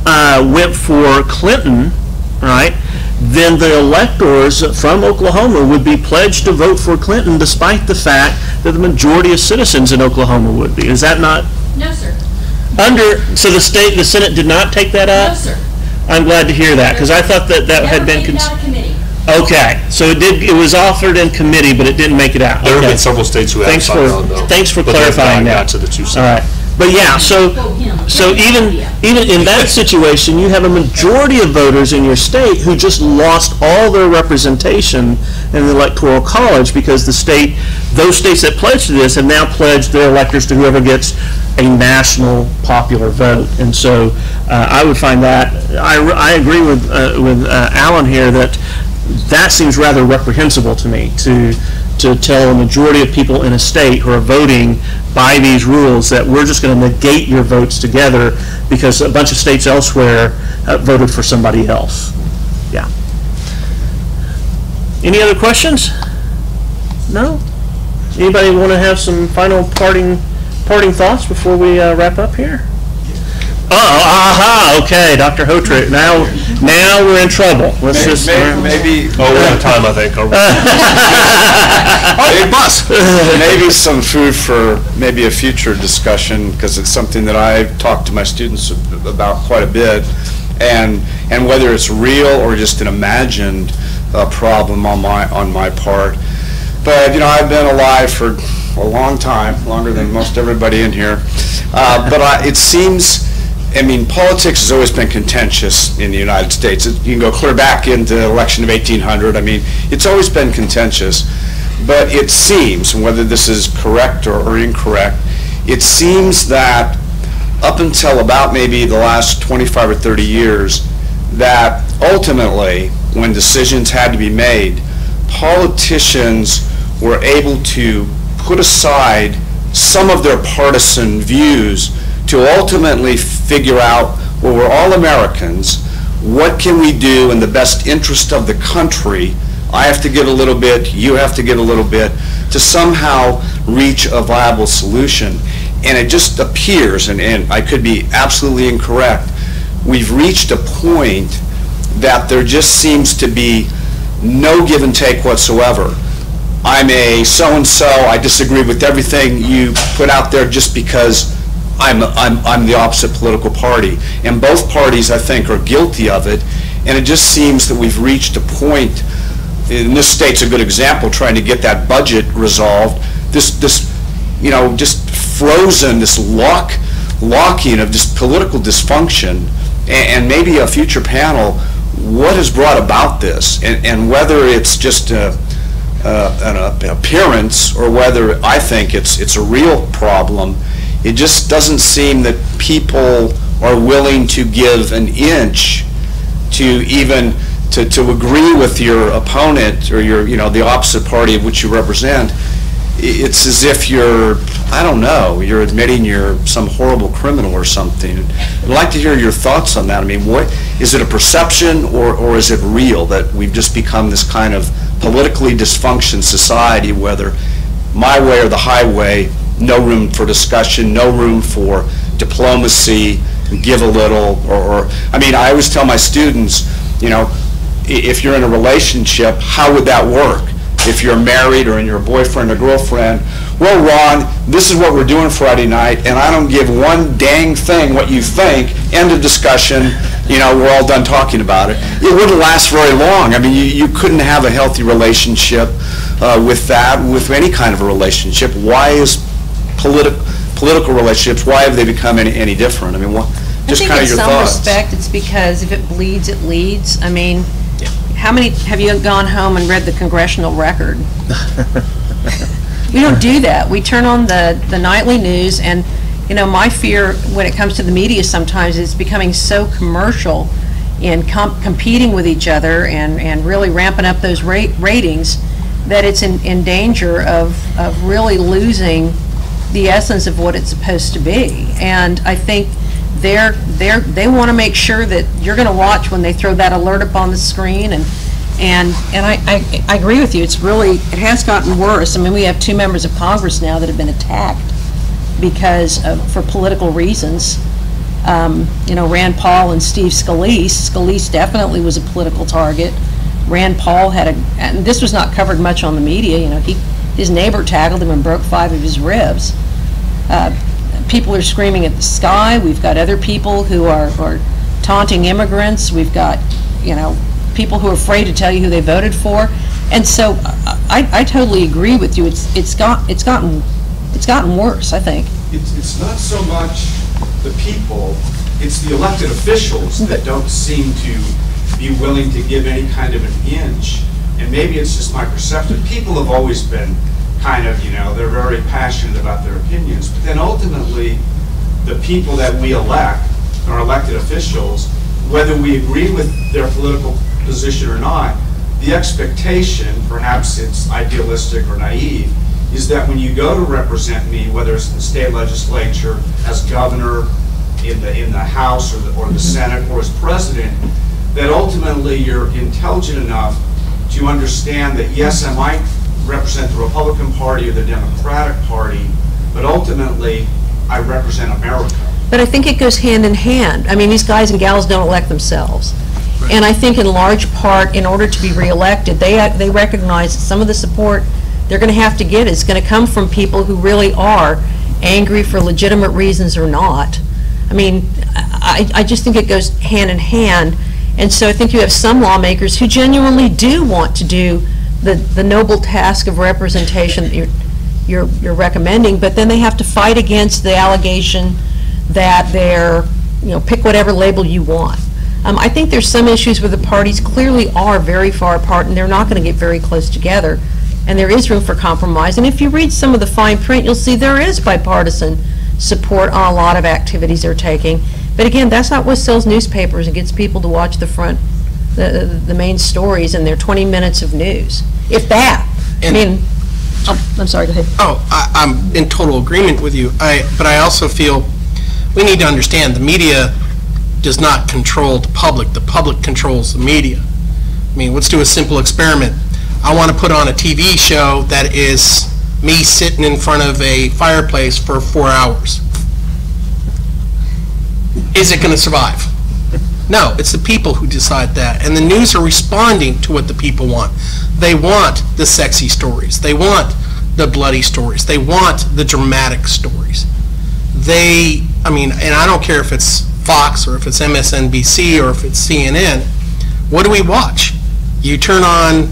went for Clinton, right? Then the electors from Oklahoma would be pledged to vote for Clinton, despite the fact that the majority of citizens in Oklahoma would be. Is that not? No, sir. So the Senate did not take that up? No, sir. I'm glad to hear that, because I thought that had been. Okay, so it was offered in committee, but it didn't make it out. There have been several states who have signed on, though. Thanks for clarifying that. Got to the 270. All right. But yeah, so even in that situation, you have a majority of voters in your state who just lost all their representation in the Electoral College because those states that pledged to this have now pledged their electors to whoever gets a national popular vote. And so I would find that, I agree with Alan here that seems rather reprehensible to me, to tell a majority of people in a state who are voting by these rules that we're just going to negate your votes together because a bunch of states elsewhere voted for somebody else. Yeah. Any other questions? No? Anybody want to have some final parting thoughts before we wrap up here? Oh, okay, Dr. Hotrick. Now we're in trouble. Let's maybe we're out of time, I think. Maybe some food for maybe a future discussion, because it's something that I've talked to my students about quite a bit, and whether it's real or just an imagined problem on my part. But I've been alive for a long time, longer than most everybody in here. But it seems. Politics has always been contentious in the United States. You can go clear back into the election of 1800. It's always been contentious. But it seems, and whether this is correct or incorrect, it seems that up until about maybe the last 25 or 30 years, that ultimately, when decisions had to be made, politicians were able to put aside some of their partisan views to ultimately figure out, well, we're all Americans, what can we do in the best interest of the country? I have to give a little bit, you have to give a little bit, to somehow reach a viable solution. And it just appears, and I could be absolutely incorrect, we've reached a point that there just seems to be no give and take whatsoever. I'm a so-and-so, I disagree with everything you put out there just because I'm the opposite political party. And both parties, I think, are guilty of it. And it just seems that we've reached a point, and this state's a good example, trying to get that budget resolved, this just frozen, this locking of just political dysfunction. And maybe a future panel, what has brought about this? And whether it's just an appearance or whether I think it's a real problem. It just doesn't seem that people are willing to give an inch to even to agree with your opponent or the opposite party of which you represent. It's as if you're admitting you're some horrible criminal or something. I'd like to hear your thoughts on that. What is it, a perception or is it real that we've just become this kind of politically dysfunctional society, whether my way or the highway? No room for discussion, no room for diplomacy, give a little, I always tell my students, if you're in a relationship, how would that work? If you're married or you're a boyfriend or girlfriend, well, Ron, this is what we're doing Friday night, and I don't give one dang thing what you think, end of discussion, we're all done talking about it. It wouldn't last very long. You couldn't have a healthy relationship with that, with any kind of a relationship. Why is political relationships, why have they become any different? Just kind of your thoughts. I think in some respect it's because if it bleeds, it leads. How many have you gone home and read the congressional record? We don't do that. We turn on the nightly news, and my fear when it comes to the media sometimes is becoming so commercial in competing with each other and really ramping up those ratings that it's in danger of really losing the essence of what it's supposed to be. And I think they want to make sure that you're going to watch when they throw that alert up on the screen, and I agree with you. It has gotten worse. We have 2 members of Congress now that have been attacked for political reasons. Rand Paul and Steve Scalise. Scalise definitely was a political target. Rand Paul and this was not covered much on the media. His neighbor tackled him and broke 5 of his ribs. People are screaming at the sky. We've got other people who are taunting immigrants. We've got, people who are afraid to tell you who they voted for. And so I totally agree with you. It's gotten worse, I think. it's not so much the people, it's the elected officials that don't seem to be willing to give any kind of an inch. And maybe it's just my perception. People have always been kind of, they're very passionate about their opinions. But then ultimately, the people that we elect, our elected officials, whether we agree with their political position or not, the expectation, perhaps it's idealistic or naive, is that when you go to represent me, whether it's in the state legislature, as governor, in the House or the Senate, or as president, that ultimately you're intelligent enough to understand that, yes, I might represent the Republican Party or the Democratic Party, but ultimately I represent America. But I think it goes hand in hand. I mean, these guys and gals don't elect themselves. Right. And I think in large part, in order to be reelected, they recognize that some of the support they're going to have to get is going to come from people who really are angry for legitimate reasons or not. I mean, I just think it goes hand in hand. And so I think you have some lawmakers who genuinely do want to do the noble task of representation that you're recommending, but then they have to fight against the allegation that they're, pick whatever label you want. I think there's some issues where the parties clearly are very far apart and they're not going to get very close together, and there is room for compromise. And if you read some of the fine print, you'll see there is bipartisan support on a lot of activities they're taking. But again, that's not what sells newspapers and gets people to watch the main stories and their 20 minutes of news. If that. I'm sorry, go ahead. I'm in total agreement with you. But I also feel we need to understand the media does not control the public. The public controls the media. I mean, let's do a simple experiment. I want to put on a TV show that is me sitting in front of a fireplace for 4 hours. Is it going to survive? No, it's the people who decide that. And the news are responding to what the people want. They want the sexy stories. They want the bloody stories. They want the dramatic stories. And I don't care if it's Fox or if it's MSNBC or if it's CNN. What do we watch? You turn on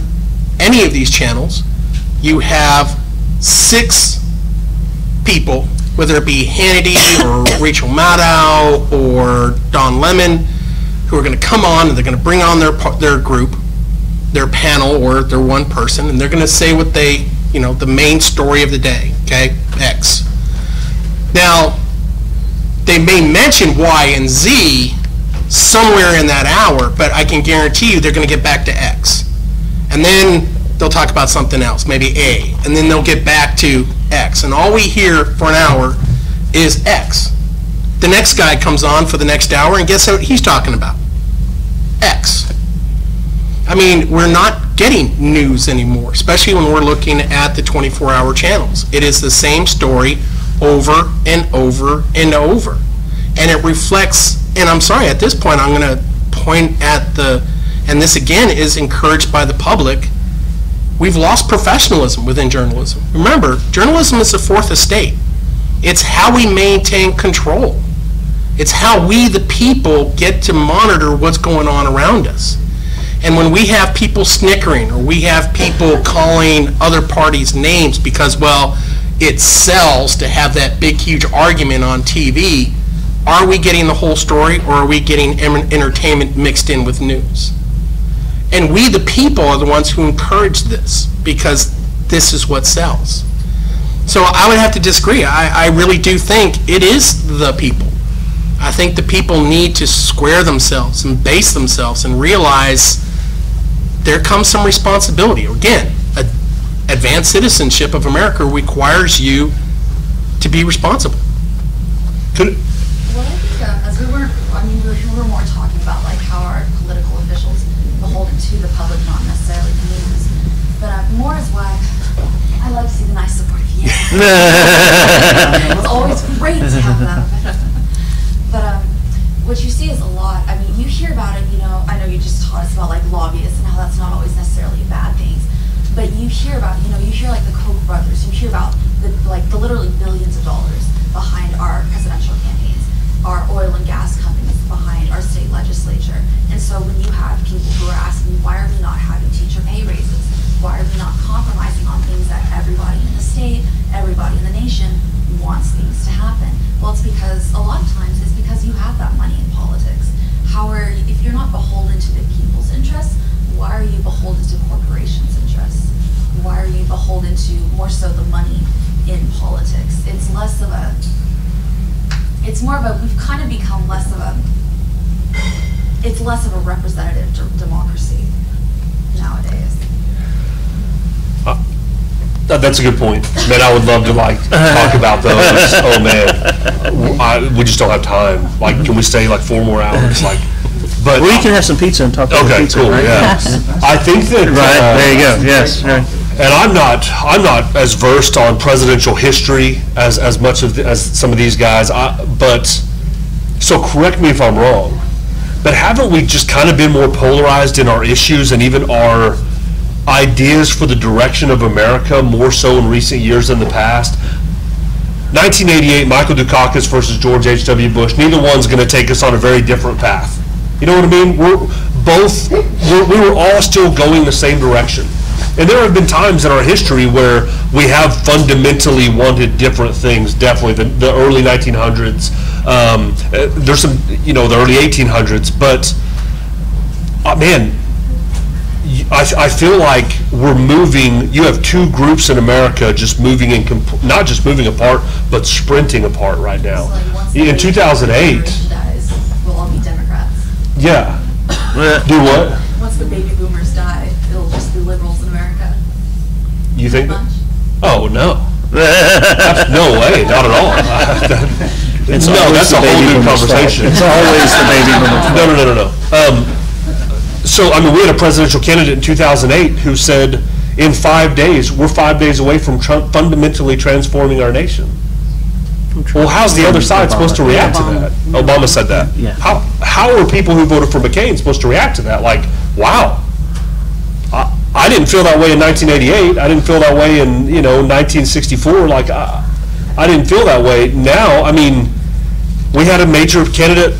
any of these channels, you have 6 people, whether it be Hannity or Rachel Maddow or Don Lemon, who are going to come on and they're going to bring on their group, their panel, or their one person, and they're going to say what they, the main story of the day, okay, X. Now, they may mention Y and Z somewhere in that hour, but I can guarantee you they're going to get back to X. And then they'll talk about something else, maybe A, and then they'll get back to X. And all we hear for an hour is X. The next guy comes on for the next hour, and guess what he's talking about? X. I mean, we're not getting news anymore, especially when we're looking at the 24-hour channels. It is the same story over and over and over. And it reflects, and I'm sorry, at this point I'm going to point at and this again is encouraged by the public, we've lost professionalism within journalism. Remember, journalism is the fourth estate. It's how we maintain control. It's how we, the people, get to monitor what's going on around us. And when we have people snickering or we have people calling other parties names because, well, it sells to have that big, huge argument on TV, are we getting the whole story or are we getting entertainment mixed in with news? And we, the people, are the ones who encourage this because this is what sells. So I would have to disagree. I really do think it is the people. I think the people need to square themselves and base themselves and realize there comes some responsibility. Again, advanced citizenship of America requires you to be responsible. Well, I think as we were more talking about like how our political officials beholden to the public, not necessarily the news, but more as why I like to see the nice supportive you. It's always great to have that. But what you see is a lot. I mean, you hear about it, I know you just taught us about like lobbyists and how that's not always necessarily bad things. But you hear about, you hear like the Cooke brothers, you hear about the literally billions of dollars behind our presidential campaigns, our oil and gas companies behind our state legislature. And so when you have people who are asking, why are we not having teacher pay raises? Why are we not compromising on things that everybody in the state, everybody in the nation wants things to happen? Well, it's because a lot of times it's because you have that money in politics. If you're not beholden to the people's interests, why are you beholden to corporations' interests? Why are you beholden to more so the money in politics? It's more of a, we've kind of become less of a representative democracy nowadays. That's a good point. Man, I would love to talk about those. Oh man, we just don't have time. Can we stay 4 more hours? But you can have some pizza and talk about pizza. Okay, cool. Right? Yeah, I think that. Right there you go. Yes. Right. And I'm not as versed on presidential history as much as some of these guys. But so correct me if I'm wrong. But haven't we just kind of been more polarized in our issues and even our ideas for the direction of America more so in recent years than the past? 1988, Michael Dukakis versus George H.W. Bush. Neither one's going to take us on a very different path. You know what I mean? We were all still going the same direction. And there have been times in our history where we have fundamentally wanted different things, definitely. The early 1900s, there's some, the early 1800s, but, man, I feel like we're moving. You have two groups in America just moving not just moving apart, but sprinting apart right now. In 2008, dies, we'll all be Democrats. Yeah. Do what? Once the baby boomers die, it'll just be liberals in America. You think? Oh no. No way, not at all. That's a whole new conversation. It's always the baby boomers. No. So, we had a presidential candidate in 2008 who said, in 5 days, we're 5 days away from Trump fundamentally transforming our nation. Well, how's the other side supposed to react to that? Obama said that. Yeah. How are people who voted for McCain supposed to react to that? Wow. I didn't feel that way in 1988. I didn't feel that way in, 1964. I didn't feel that way. Now, we had a major candidate,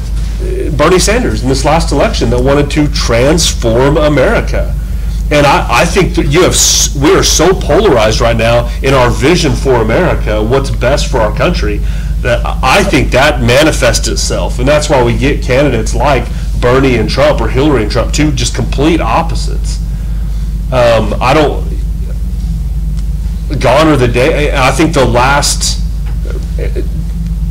Bernie Sanders, in this last election that wanted to transform America. And I think that we are so polarized right now in our vision for America, what's best for our country, that I think that manifests itself. And that's why we get candidates like Bernie and Trump or Hillary and Trump, two just complete opposites. Gone are the day. I think the last,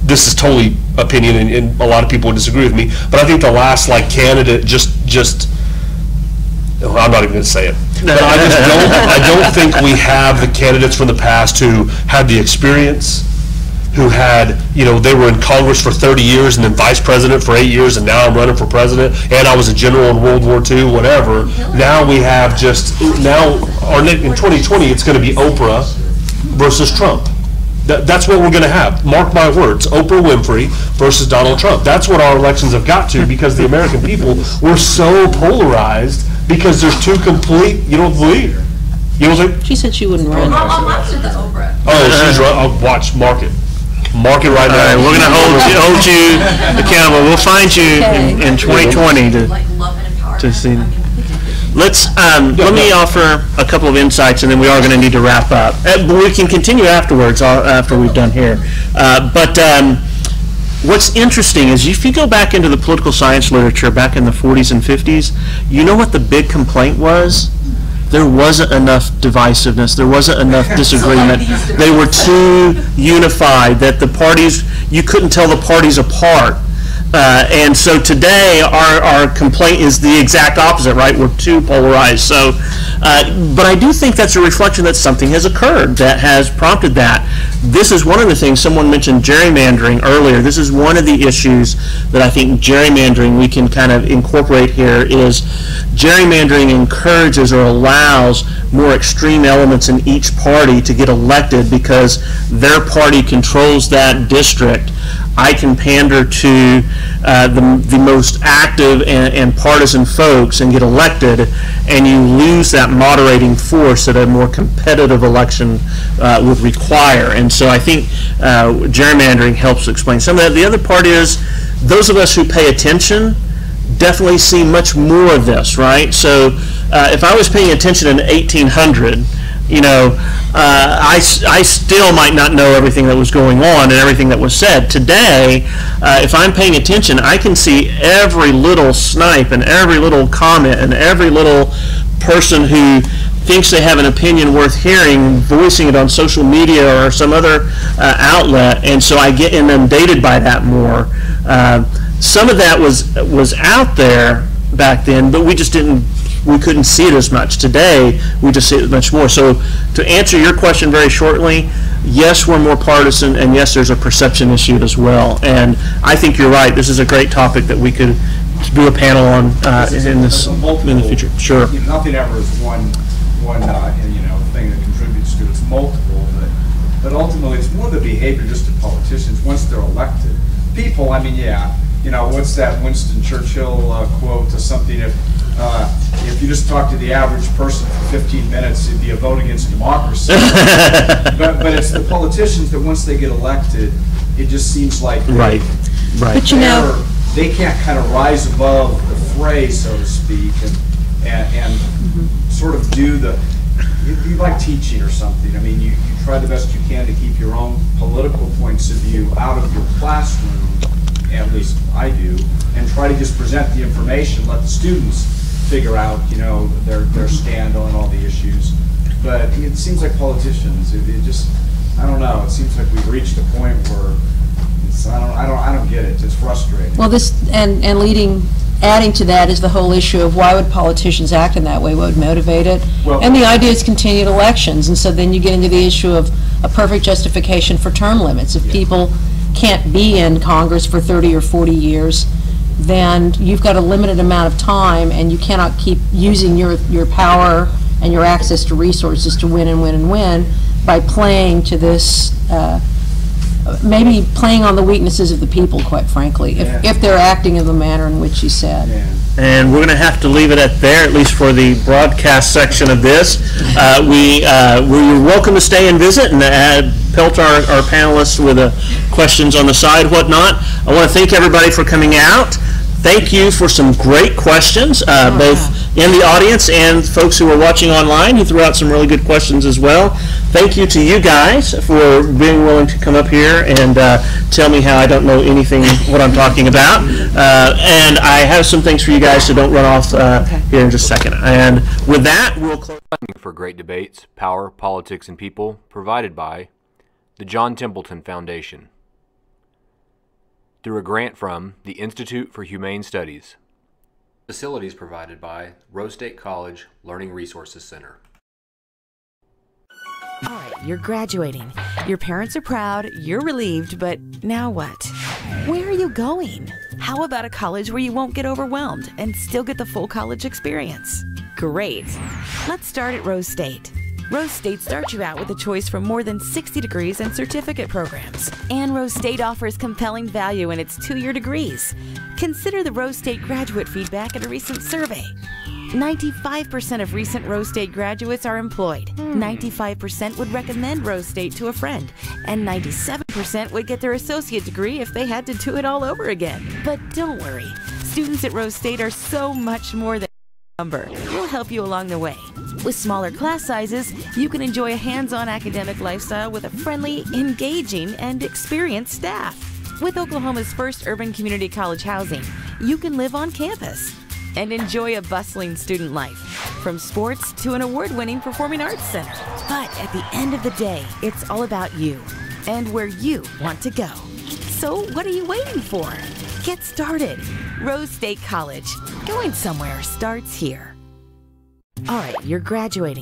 this is totally opinion and a lot of people would disagree with me, but I think the last candidate I'm not even going to say it. But I don't think we have the candidates from the past who had the experience, who had, they were in Congress for 30 years and then vice president for 8 years, and now I'm running for president, and I was a general in World War II, whatever. Now we have in 2020, it's going to be Oprah versus Trump. That's what we're going to have. Mark my words, Oprah Winfrey versus Donald Trump. That's what our elections have got to, because the American people were so polarized because there's two complete, you don't believe? You don't think? She said she wouldn't run. I'll watch the Oprah. Oh, she's right. I'll watch, mark it right now. All right, we're going to hold you accountable. We'll find you in 2020 to see. Let me offer a couple of insights, and then we are going to need to wrap up. We can continue afterwards, after we've done here. What's interesting is if you go back into the political science literature back in the 40s and 50s, you know what the big complaint was? There wasn't enough divisiveness. There wasn't enough disagreement. They were too unified that the parties, you couldn't tell the parties apart. And so today, our complaint is the exact opposite, right? We're too polarized. So, but I do think that's a reflection that something has occurred that has prompted that. This is one of the things, someone mentioned gerrymandering earlier. This is one of the issues that I think gerrymandering we can kind of incorporate here is gerrymandering encourages or allows more extreme elements in each party to get elected because their party controls that district. I can pander to the most active and partisan folks and get elected, and you lose that moderating force that a more competitive election would require. And so I think gerrymandering helps explain some of that. The other part is those of us who pay attention definitely see much more of this, right? So if I was paying attention in 1800, I still might not know everything that was going on and everything that was said. Today, if I'm paying attention, I can see every little snipe and every little comment and every little person who thinks they have an opinion worth hearing, voicing it on social media or some other outlet, and so I get inundated by that more. Some of that was out there back then, but we couldn't see it as much. Today, we just see it much more. So to answer your question very shortly, yes, we're more partisan, and yes, there's a perception issue as well. And I think you're right. This is a great topic that we could do a panel on in the future. Sure. Nothing ever is one thing that contributes to it. It's multiple, but ultimately it's more the behavior just of politicians once they're elected. People, what's that Winston Churchill quote to something? If you just talk to the average person for 15 minutes, it'd be a vote against democracy. but it's the politicians that once they get elected, it just seems like right. But they can't kind of rise above the fray, so to speak, and sort of do you like teaching or something. You try the best you can to keep your own political points of view out of your classroom, at least I do, and try to just present the information, let the students figure out, their stand on all the issues. But it seems like politicians, I don't know, it seems like we've reached a point where I don't get it. It's frustrating. Well, adding to that is the whole issue of why would politicians act in that way? What would motivate it? And the idea is continued elections, and so then you get into the issue of a perfect justification for term limits. If people can't be in Congress for 30 or 40 years, then you've got a limited amount of time, and you cannot keep using your power and your access to resources to win and win and win by playing to this. Maybe playing on the weaknesses of the people, quite frankly, if they're acting in the manner in which you said. And we're going to have to leave it at there, at least for the broadcast section of this. You're welcome to stay and visit and pelt our panelists with questions on the side, whatnot. I want to thank everybody for coming out. Thank you for some great questions, both in the audience and folks who are watching online who threw out some really good questions as well. Thank you to you guys for being willing to come up here and tell me how I don't know anything what I'm talking about. And I have some things for you guys, so don't run off here in just a second. And with that, we'll close. For Great Debates, Power, Politics, and People, provided by the John Templeton Foundation, through a grant from the Institute for Humane Studies. Facilities provided by Rose State College Learning Resources Center. All right, you're graduating. Your parents are proud, you're relieved, but now what? Where are you going? How about a college where you won't get overwhelmed and still get the full college experience? Great. Let's start at Rose State. Rose State starts you out with a choice from more than 60 degrees and certificate programs. And Rose State offers compelling value in its 2-year degrees. Consider the Rose State graduate feedback in a recent survey. 95% of recent Rose State graduates are employed. 95% would recommend Rose State to a friend. And 97% would get their associate degree if they had to do it all over again. But don't worry, students at Rose State are so much more than a number. We'll help you along the way. With smaller class sizes, you can enjoy a hands-on academic lifestyle with a friendly, engaging, and experienced staff. With Oklahoma's first urban community college housing, you can live on campus and enjoy a bustling student life, from sports to an award-winning performing arts center. But at the end of the day, it's all about you and where you want to go. So what are you waiting for? Get started. Rose State College. Going somewhere starts here. All right, you're graduating.